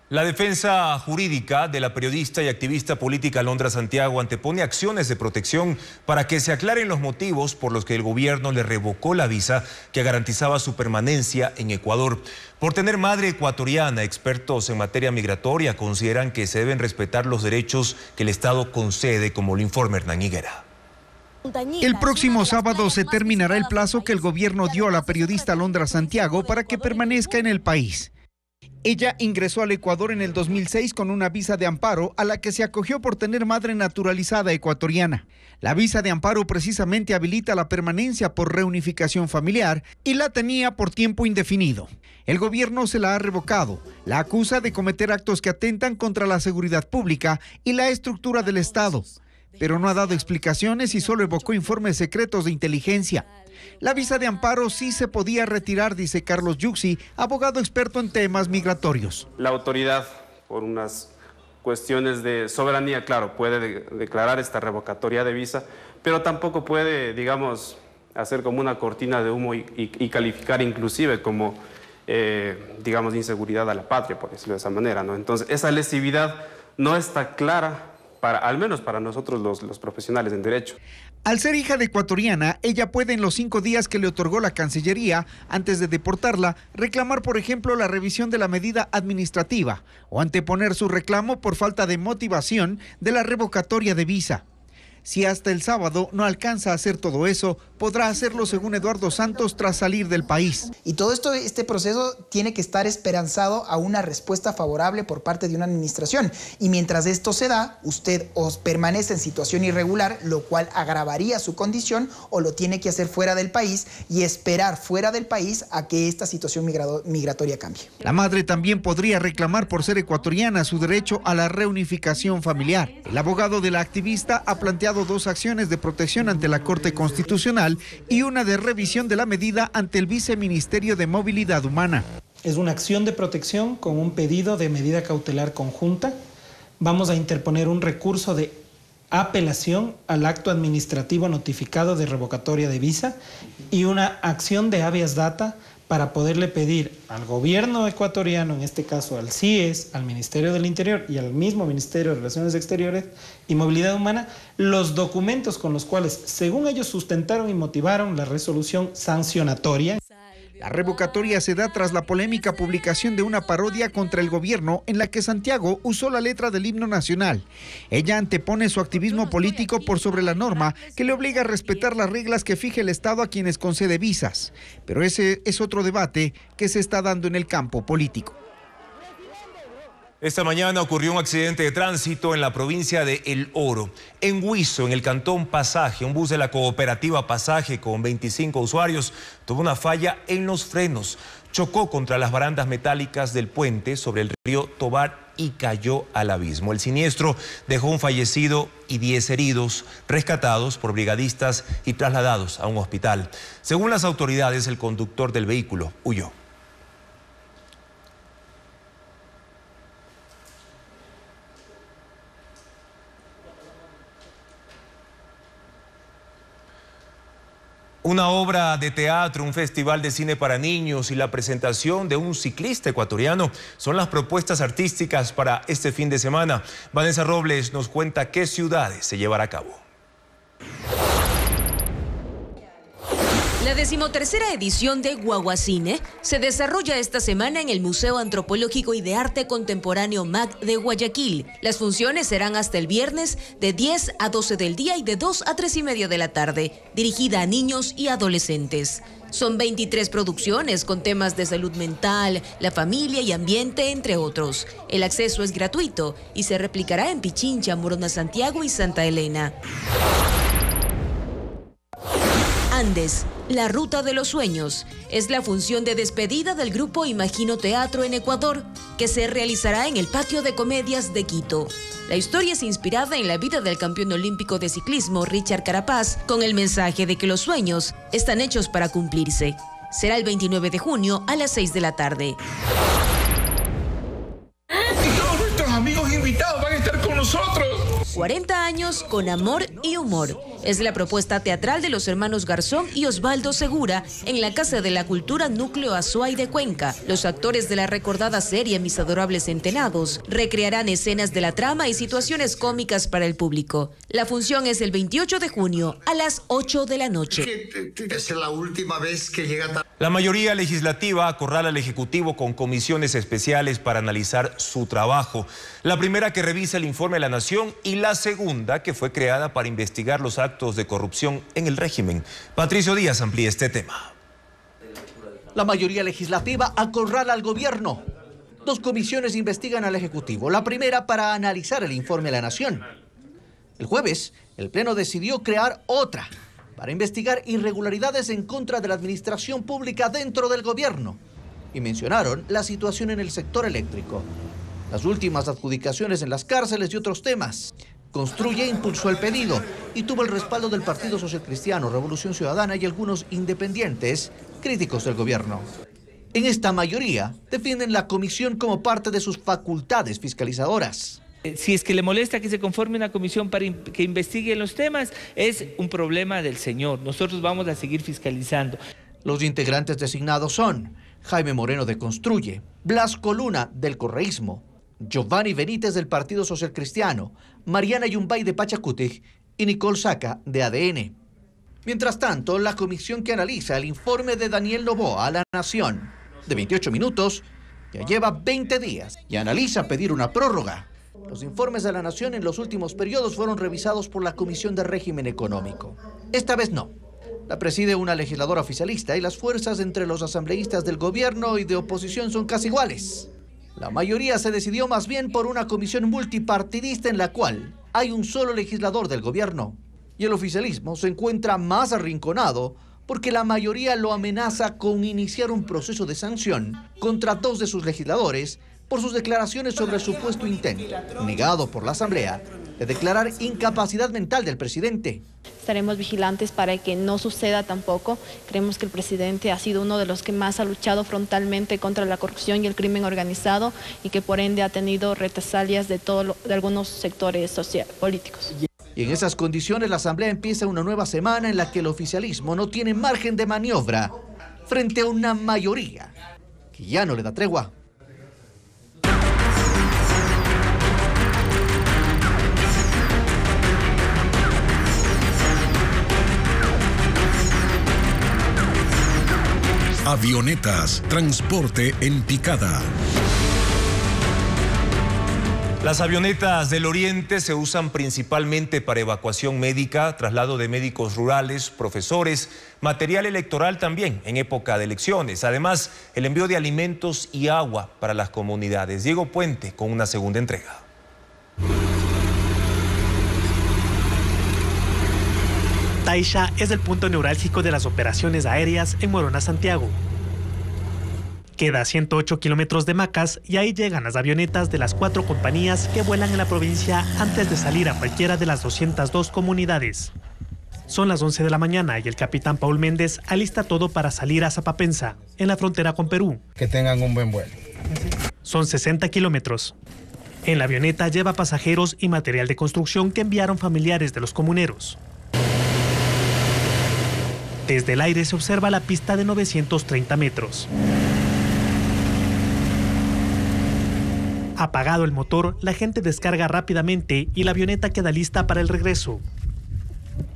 Speaker 1: La defensa jurídica de la periodista y activista política Alondra Santiago antepone acciones de protección para que se aclaren los motivos por los que el gobierno le revocó la visa que garantizaba su permanencia en Ecuador. Por tener madre ecuatoriana, expertos en materia migratoria consideran que se deben respetar los derechos que el Estado concede, como lo informa Hernán Higuera.
Speaker 7: El próximo sábado se terminará el plazo que el gobierno dio a la periodista Alondra Santiago para que permanezca en el país. Ella ingresó al Ecuador en el 2006 con una visa de amparo a la que se acogió por tener madre naturalizada ecuatoriana. La visa de amparo precisamente habilita la permanencia por reunificación familiar y la tenía por tiempo indefinido. El gobierno se la ha revocado. La acusa de cometer actos que atentan contra la seguridad pública y la estructura del Estado, pero no ha dado explicaciones y solo evocó informes secretos de inteligencia. La visa de amparo sí se podía retirar, dice Carlos Yuxi, abogado experto en temas migratorios.
Speaker 8: La autoridad, por unas cuestiones de soberanía, claro, puede declarar esta revocatoria de visa, pero tampoco puede, digamos, hacer como una cortina de humo y calificar inclusive como, digamos, inseguridad a la patria, por decirlo de esa manera, ¿no? Entonces, esa lesividad no está clara, al menos para nosotros los profesionales en derecho.
Speaker 7: Al ser hija de ecuatoriana, ella puede en los 5 días que le otorgó la Cancillería, antes de deportarla, reclamar, por ejemplo, la revisión de la medida administrativa o anteponer su reclamo por falta de motivación de la revocatoria de visa. Si hasta el sábado no alcanza a hacer todo eso, podrá hacerlo según Eduardo Santos tras salir del país.
Speaker 10: Y todo este proceso tiene que estar esperanzado a una respuesta favorable por parte de una administración. Y mientras esto se da, usted os permanece en situación irregular, lo cual agravaría su condición, o lo tiene que hacer fuera del país y esperar fuera del país a que esta situación migratoria cambie.
Speaker 7: La madre también podría reclamar por ser ecuatoriana su derecho a la reunificación familiar. El abogado de la activista ha planteado 2 acciones de protección ante la Corte Constitucional y una de revisión de la medida ante el Viceministerio de Movilidad Humana.
Speaker 11: Es una acción de protección con un pedido de medida cautelar conjunta. Vamos a interponer un recurso de apelación al acto administrativo notificado de revocatoria de visa y una acción de habeas data para poderle pedir al gobierno ecuatoriano, en este caso al CIES, al Ministerio del Interior y al mismo Ministerio de Relaciones Exteriores y Movilidad Humana, los documentos con los cuales, según ellos, sustentaron y motivaron la resolución sancionatoria.
Speaker 7: La revocatoria se da tras la polémica publicación de una parodia contra el gobierno en la que Santiago usó la letra del himno nacional. Ella antepone su activismo político por sobre la norma que le obliga a respetar las reglas que fija el Estado a quienes concede visas. Pero ese es otro debate que se está dando en el campo político.
Speaker 1: Esta mañana ocurrió un accidente de tránsito en la provincia de El Oro. En Huizo, en el cantón Pasaje, un bus de la cooperativa Pasaje con 25 usuarios tuvo una falla en los frenos. Chocó contra las barandas metálicas del puente sobre el río Tobar y cayó al abismo. El siniestro dejó un fallecido y 10 heridos, rescatados por brigadistas y trasladados a un hospital. Según las autoridades, el conductor del vehículo huyó. Una obra de teatro, un festival de cine para niños y la presentación de un ciclista ecuatoriano son las propuestas artísticas para este fin de semana. Vanessa Robles nos cuenta qué ciudades se llevará a cabo.
Speaker 15: La 13ª edición de Guaguacine se desarrolla esta semana en el Museo Antropológico y de Arte Contemporáneo MAC de Guayaquil. Las funciones serán hasta el viernes de 10 a 12 del día y de 2 a 3 y media de la tarde, dirigida a niños y adolescentes. Son 23 producciones con temas de salud mental, la familia y ambiente, entre otros. El acceso es gratuito y se replicará en Pichincha, Morona Santiago y Santa Elena. Andes, la ruta de los sueños, es la función de despedida del grupo Imagino Teatro en Ecuador, que se realizará en el Patio de Comedias de Quito. La historia es inspirada en la vida del campeón olímpico de ciclismo Richard Carapaz, con el mensaje de que los sueños están hechos para cumplirse. Será el 29 de junio a las 6 de la tarde.
Speaker 13: Y todos nuestros amigos invitados van a estar con nosotros.
Speaker 15: 40 años con amor y humor. Es la propuesta teatral de los hermanos Garzón y Osvaldo Segura en la Casa de la Cultura Núcleo Azuay de Cuenca. Los actores de la recordada serie Mis Adorables Entenados recrearán escenas de la trama y situaciones cómicas para el público. La función es el 28 de junio a las 8 de la noche.
Speaker 16: Es la última vez que llega.
Speaker 1: La mayoría legislativa acorrala al Ejecutivo con comisiones especiales para analizar su trabajo. La primera que revisa el informe de la Nación y la segunda que fue creada para investigar los actos de corrupción en el régimen. Patricio Díaz amplía este tema.
Speaker 22: La mayoría legislativa acorrala al gobierno. 2 comisiones investigan al Ejecutivo. La primera para analizar el informe de la Nación. El jueves, el Pleno decidió crear otra para investigar irregularidades en contra de la administración pública dentro del gobierno. Y mencionaron la situación en el sector eléctrico, las últimas adjudicaciones en las cárceles y otros temas. Construye impulsó el pedido y tuvo el respaldo del Partido Social Cristiano, Revolución Ciudadana y algunos independientes críticos del gobierno. En esta mayoría defienden la comisión como parte de sus facultades fiscalizadoras.
Speaker 17: Si es que le molesta que se conforme una comisión para que investigue los temas, es un problema del señor. Nosotros vamos a seguir fiscalizando.
Speaker 22: Los integrantes designados son Jaime Moreno de Construye, Blasco Luna del Correísmo, Giovanni Benítez del Partido Social Cristiano, Mariana Yumbay de Pachacutic y Nicole Saca, de ADN. Mientras tanto, la comisión que analiza el informe de Daniel Noboa a La Nación, de 28 minutos, ya lleva 20 días y analiza pedir una prórroga. Los informes de La Nación en los últimos periodos fueron revisados por la Comisión de Régimen Económico. Esta vez no. La preside una legisladora oficialista y las fuerzas entre los asambleístas del gobierno y de oposición son casi iguales. La mayoría se decidió más bien por una comisión multipartidista en la cual hay un solo legislador del gobierno. Y el oficialismo se encuentra más arrinconado porque la mayoría lo amenaza con iniciar un proceso de sanción contra 2 de sus legisladores por sus declaraciones sobre el supuesto intento, negado por la Asamblea, de declarar incapacidad mental del presidente.
Speaker 4: Estaremos vigilantes para que no suceda tampoco. Creemos que el presidente ha sido uno de los que más ha luchado frontalmente contra la corrupción y el crimen organizado y que por ende ha tenido represalias de algunos sectores políticos.
Speaker 22: Y en esas condiciones la Asamblea empieza una nueva semana en la que el oficialismo no tiene margen de maniobra frente a una mayoría que ya no le da tregua.
Speaker 14: Avionetas, transporte en picada.
Speaker 1: Las avionetas del Oriente se usan principalmente para evacuación médica, traslado de médicos rurales, profesores, material electoral también en época de elecciones. Además, el envío de alimentos y agua para las comunidades. Diego Puente con una segunda entrega.
Speaker 18: Taisha es el punto neurálgico de las operaciones aéreas en Morona, Santiago. Queda a 108 kilómetros de Macas y ahí llegan las avionetas de las 4 compañías que vuelan en la provincia antes de salir a cualquiera de las 202 comunidades. Son las 11 de la mañana y el capitán Paul Méndez alista todo para salir a Zapapensa, en la frontera con Perú.
Speaker 19: Que tengan un buen vuelo.
Speaker 18: Son 60 kilómetros. En la avioneta lleva pasajeros y material de construcción que enviaron familiares de los comuneros. Desde el aire se observa la pista de 930 metros. Apagado el motor, la gente descarga rápidamente y la avioneta queda lista para el regreso.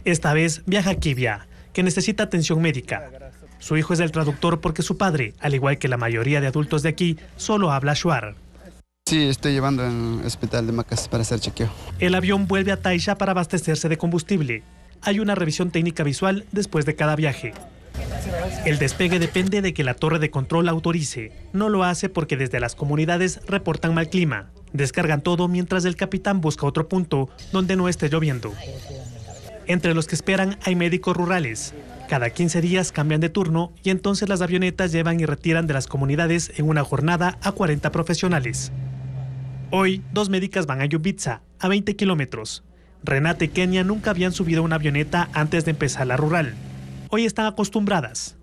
Speaker 18: Esta vez viaja Kivia, que necesita atención médica. Su hijo es el traductor porque su padre, al igual que la mayoría de adultos de aquí, solo habla shuar.
Speaker 20: Sí, estoy llevando en el hospital de Macas para hacer chequeo.
Speaker 18: El avión vuelve a Taisha para abastecerse de combustible. Hay una revisión técnica visual después de cada viaje. El despegue depende de que la torre de control autorice. No lo hace porque desde las comunidades reportan mal clima. Descargan todo mientras el capitán busca otro punto donde no esté lloviendo. Entre los que esperan hay médicos rurales. Cada 15 días cambian de turno y entonces las avionetas llevan y retiran de las comunidades en una jornada a 40 profesionales. Hoy, 2 médicas van a Yubitsa, a 20 kilómetros. Renata y Kenia nunca habían subido a una avioneta antes de empezar la rural. Hoy están acostumbradas.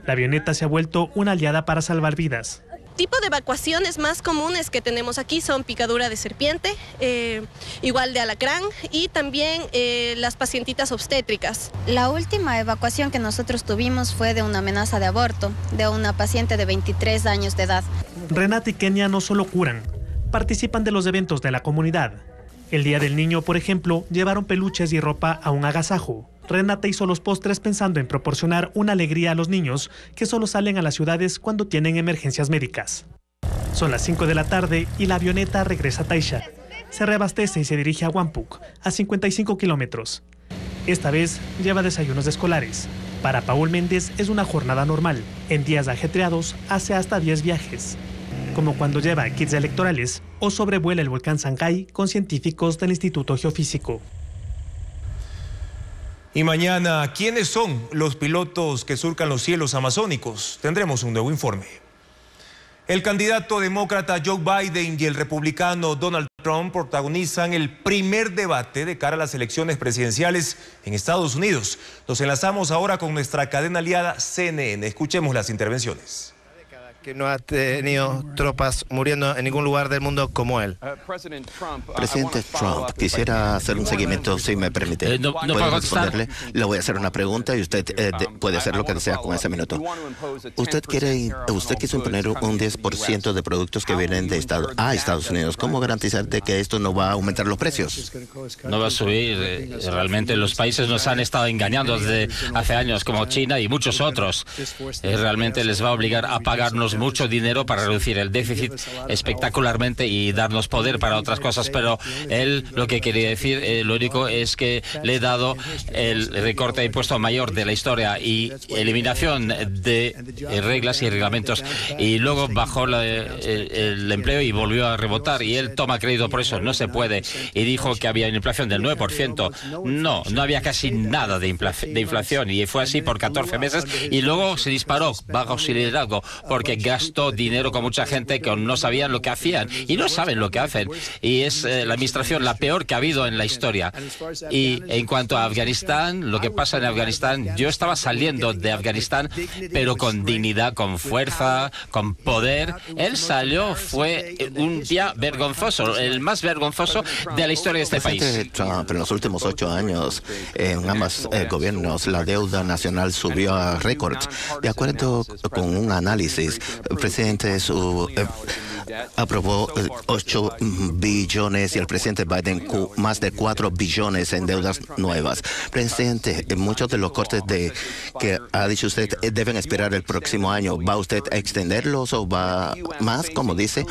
Speaker 18: La avioneta se ha vuelto una aliada para salvar vidas.
Speaker 26: Tipo de evacuaciones más comunes que tenemos aquí son picadura de serpiente, igual de alacrán y también las pacientitas obstétricas.
Speaker 27: La última evacuación que nosotros tuvimos fue de una amenaza de aborto de una paciente de 23 años de edad.
Speaker 18: Renata y Kenia no solo curan, participan de los eventos de la comunidad. El Día del Niño, por ejemplo, llevaron peluches y ropa a un agasajo. Renata hizo los postres pensando en proporcionar una alegría a los niños que solo salen a las ciudades cuando tienen emergencias médicas. Son las 5 de la tarde y la avioneta regresa a Taisha. Se reabastece y se dirige a Huampuk, a 55 kilómetros. Esta vez lleva desayunos escolares. Para Paul Méndez es una jornada normal. En días ajetreados hace hasta 10 viajes. Como cuando lleva kits electorales o sobrevuela el volcán Sankay con científicos del Instituto Geofísico.
Speaker 1: Y mañana, ¿quiénes son los pilotos que surcan los cielos amazónicos? Tendremos un nuevo informe. El candidato demócrata Joe Biden y el republicano Donald Trump protagonizan el primer debate de cara a las elecciones presidenciales en Estados Unidos. Nos enlazamos ahora con nuestra cadena aliada CNN. Escuchemos las intervenciones.
Speaker 2: que no ha tenido tropas muriendo en ningún lugar del mundo como él.
Speaker 12: Presidente Trump, quisiera hacer un seguimiento, si me permite.
Speaker 19: No
Speaker 12: ¿Puedo responderle? Le voy a hacer una pregunta y usted puede hacer lo que desea con ese minuto. Usted quiso imponer un 10% de productos que vienen de Estados Unidos. ¿Cómo garantizar de que esto no va a aumentar los precios?
Speaker 19: No va a subir. Realmente los países nos han estado engañando desde hace años, como China y muchos otros. Realmente les va a obligar a pagarnos mucho dinero para reducir el déficit espectacularmente y darnos poder para otras cosas, pero él lo que quería decir, lo único es que le he dado el recorte de impuesto mayor de la historia y eliminación de reglas y reglamentos, y luego bajó el empleo y volvió a rebotar, y él toma crédito por eso. No se puede. Y dijo que había una inflación del 9%. No había casi nada de inflación, y fue así por 14 meses, y luego se disparó bajo su liderazgo porque gastó dinero con mucha gente que no sabían lo que hacían y no saben lo que hacen, y es la administración la peor que ha habido en la historia. Y en cuanto a Afganistán, lo que pasa en Afganistán, yo estaba saliendo de Afganistán, pero con dignidad, con fuerza, con poder. Él salió, fue un día vergonzoso, el más vergonzoso de la historia de este país.
Speaker 12: Trump, en los últimos 8 años, en ambos gobiernos, la deuda nacional subió a récords. De acuerdo con un análisis, el presidente aprobó 8 billones y el presidente Biden más de 4 billones en deudas nuevas. Presidente, muchos de los cortes que ha dicho usted deben esperar el próximo año. ¿Va usted a extenderlos o va más, como dice?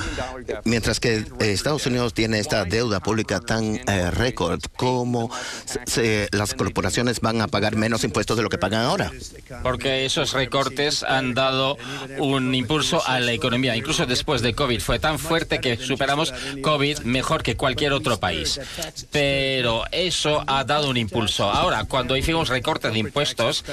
Speaker 12: Mientras que Estados Unidos tiene esta deuda pública tan récord, ¿cómo las corporaciones van a pagar menos impuestos de lo que pagan ahora?
Speaker 19: Porque esos recortes han dado un impulso a la economía, incluso después de COVID. Fue tan fuerte que superamos COVID mejor que cualquier otro país. Pero eso ha dado un impulso. Ahora, cuando hicimos recortes de impuestos,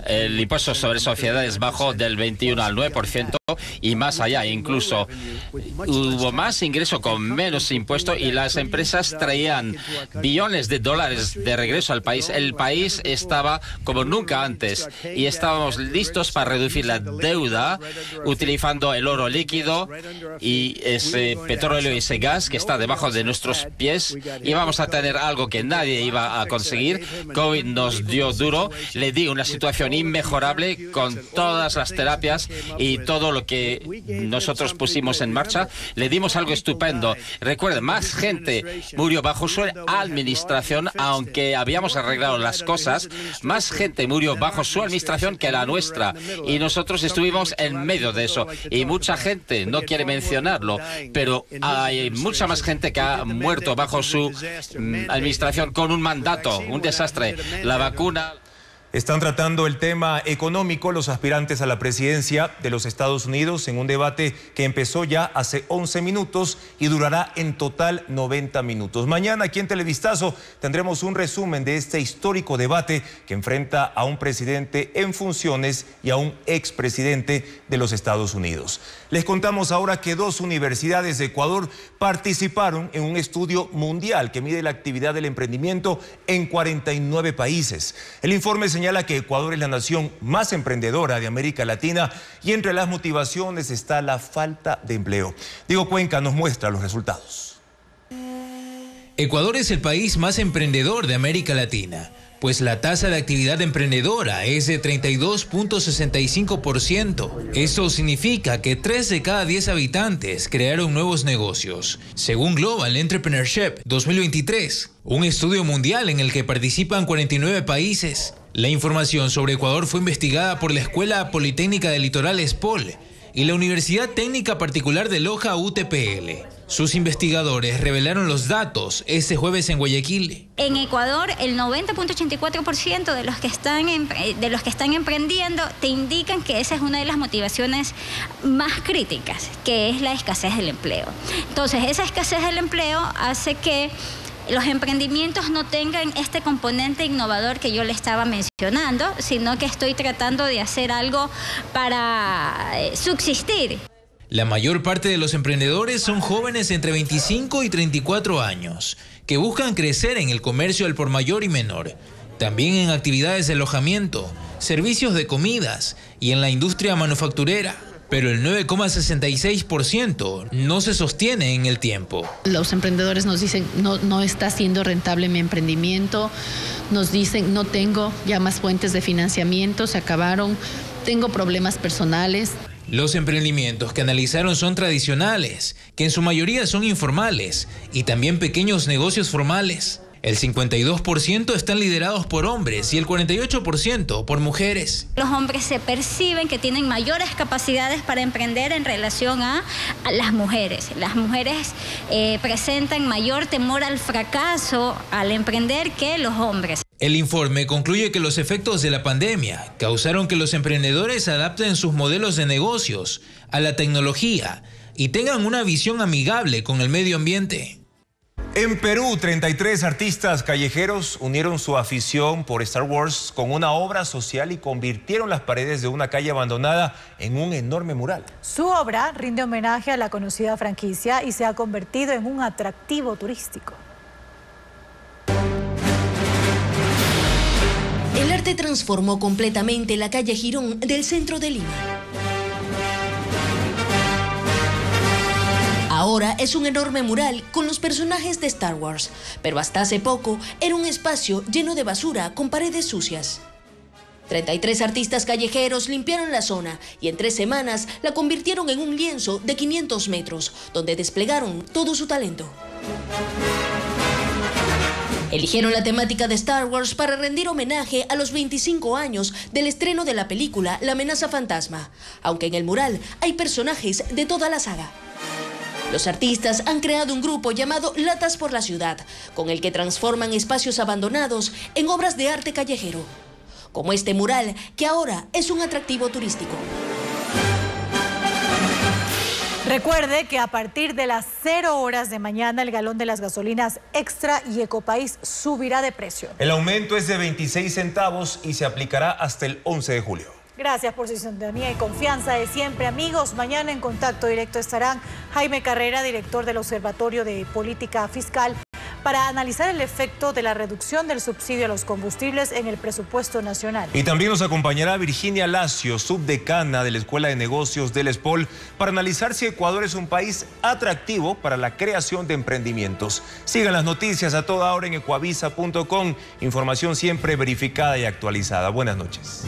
Speaker 19: el impuesto sobre sociedades bajó del 21 al 9% y más allá. Incluso hubo más ingreso con menos impuesto y las empresas traían billones de dólares de regreso al país. El país estaba como nunca antes y estábamos listos para reducir la deuda utilizando el oro líquido y ese petróleo y ese gas que está debajo de nuestros pies. Íbamos a tener algo que nadie iba a conseguir. COVID nos dio duro, le di una situación inmejorable con todas las terapias y todo lo que nosotros pusimos en marcha. Le dimos algo estupendo. Recuerden, más gente murió bajo su administración, aunque habíamos arreglado las cosas. Más gente murió bajo su administración que la nuestra, y nosotros estuvimos en medio de eso. Y mucha gente no quiere mencionarlo, pero hay mucha más gente que ha muerto bajo su administración con un mandato, un desastre. La vacuna...
Speaker 1: Están tratando el tema económico los aspirantes a la presidencia de los Estados Unidos en un debate que empezó ya hace 11 minutos y durará en total 90 minutos. Mañana aquí en Televistazo tendremos un resumen de este histórico debate que enfrenta a un presidente en funciones y a un expresidente de los Estados Unidos. Les contamos ahora que 2 universidades de Ecuador participaron en un estudio mundial que mide la actividad del emprendimiento en 49 países. El informe señala que Ecuador es la nación más emprendedora de América Latina y entre las motivaciones está la falta de empleo. Diego Cuenca nos muestra los resultados.
Speaker 21: Ecuador es el país más emprendedor de América Latina, pues la tasa de actividad emprendedora es de 32.65%. Esto significa que 3 de cada 10 habitantes crearon nuevos negocios, según Global Entrepreneurship 2023, un estudio mundial en el que participan 49 países. La información sobre Ecuador fue investigada por la Escuela Politécnica del Litoral ESPOL y la Universidad Técnica Particular de Loja UTPL. Sus investigadores revelaron los datos este jueves en Guayaquil.
Speaker 23: En Ecuador, el 90.84% de los que están emprendiendo te indican que esa es una de las motivaciones más críticas, que es la escasez del empleo. Entonces, esa escasez del empleo hace que los emprendimientos no tengan este componente innovador que yo le estaba mencionando, sino que estoy tratando de hacer algo para subsistir.
Speaker 21: La mayor parte de los emprendedores son jóvenes entre 25 y 34 años, que buscan crecer en el comercio al por mayor y menor, también en actividades de alojamiento, servicios de comidas y en la industria manufacturera. pero el 9,66% no se sostiene en el tiempo.
Speaker 3: Los emprendedores nos dicen, no está siendo rentable mi emprendimiento, nos dicen, no tengo ya más fuentes de financiamiento, se acabaron, tengo problemas personales.
Speaker 21: Los emprendimientos que analizaron son tradicionales, que en su mayoría son informales, y también pequeños negocios formales. El 52% están liderados por hombres y el 48% por mujeres.
Speaker 23: Los hombres se perciben que tienen mayores capacidades para emprender en relación a las mujeres. Las mujeres presentan mayor temor al fracaso al emprender que los hombres.
Speaker 21: El informe concluye que los efectos de la pandemia causaron que los emprendedores adapten sus modelos de negocios a la tecnología y tengan una visión amigable con el medio ambiente.
Speaker 1: En Perú, 33 artistas callejeros unieron su afición por Star Wars con una obra social y convirtieron las paredes de una calle abandonada en un enorme mural.
Speaker 5: Su obra rinde homenaje a la conocida franquicia y se ha convertido en un atractivo turístico.
Speaker 15: El arte transformó completamente la calle Girón del centro de Lima. Ahora es un enorme mural con los personajes de Star Wars, pero hasta hace poco era un espacio lleno de basura con paredes sucias. 33 artistas callejeros limpiaron la zona y en 3 semanas la convirtieron en un lienzo de 500 metros, donde desplegaron todo su talento. Eligieron la temática de Star Wars para rendir homenaje a los 25 años del estreno de la película La amenaza fantasma, aunque en el mural hay personajes de toda la saga. Los artistas han creado un grupo llamado Latas por la Ciudad, con el que transforman espacios abandonados en obras de arte callejero, como este mural, que ahora es un atractivo turístico.
Speaker 5: Recuerde que a partir de las 0 horas de mañana el galón de las gasolinas Extra y Ecopaís subirá de precio.
Speaker 1: El aumento es de 26 centavos y se aplicará hasta el 11 de julio.
Speaker 5: Gracias por su sintonía y confianza de siempre, amigos. Mañana en Contacto Directo estarán Jaime Carrera, director del Observatorio de Política Fiscal, para analizar el efecto de la reducción del subsidio a los combustibles en el presupuesto nacional.
Speaker 1: Y también nos acompañará Virginia Lacio, subdecana de la Escuela de Negocios del ESPOL, para analizar si Ecuador es un país atractivo para la creación de emprendimientos. Sigan las noticias a toda hora en ecuavisa.com. Información siempre verificada y actualizada. Buenas noches.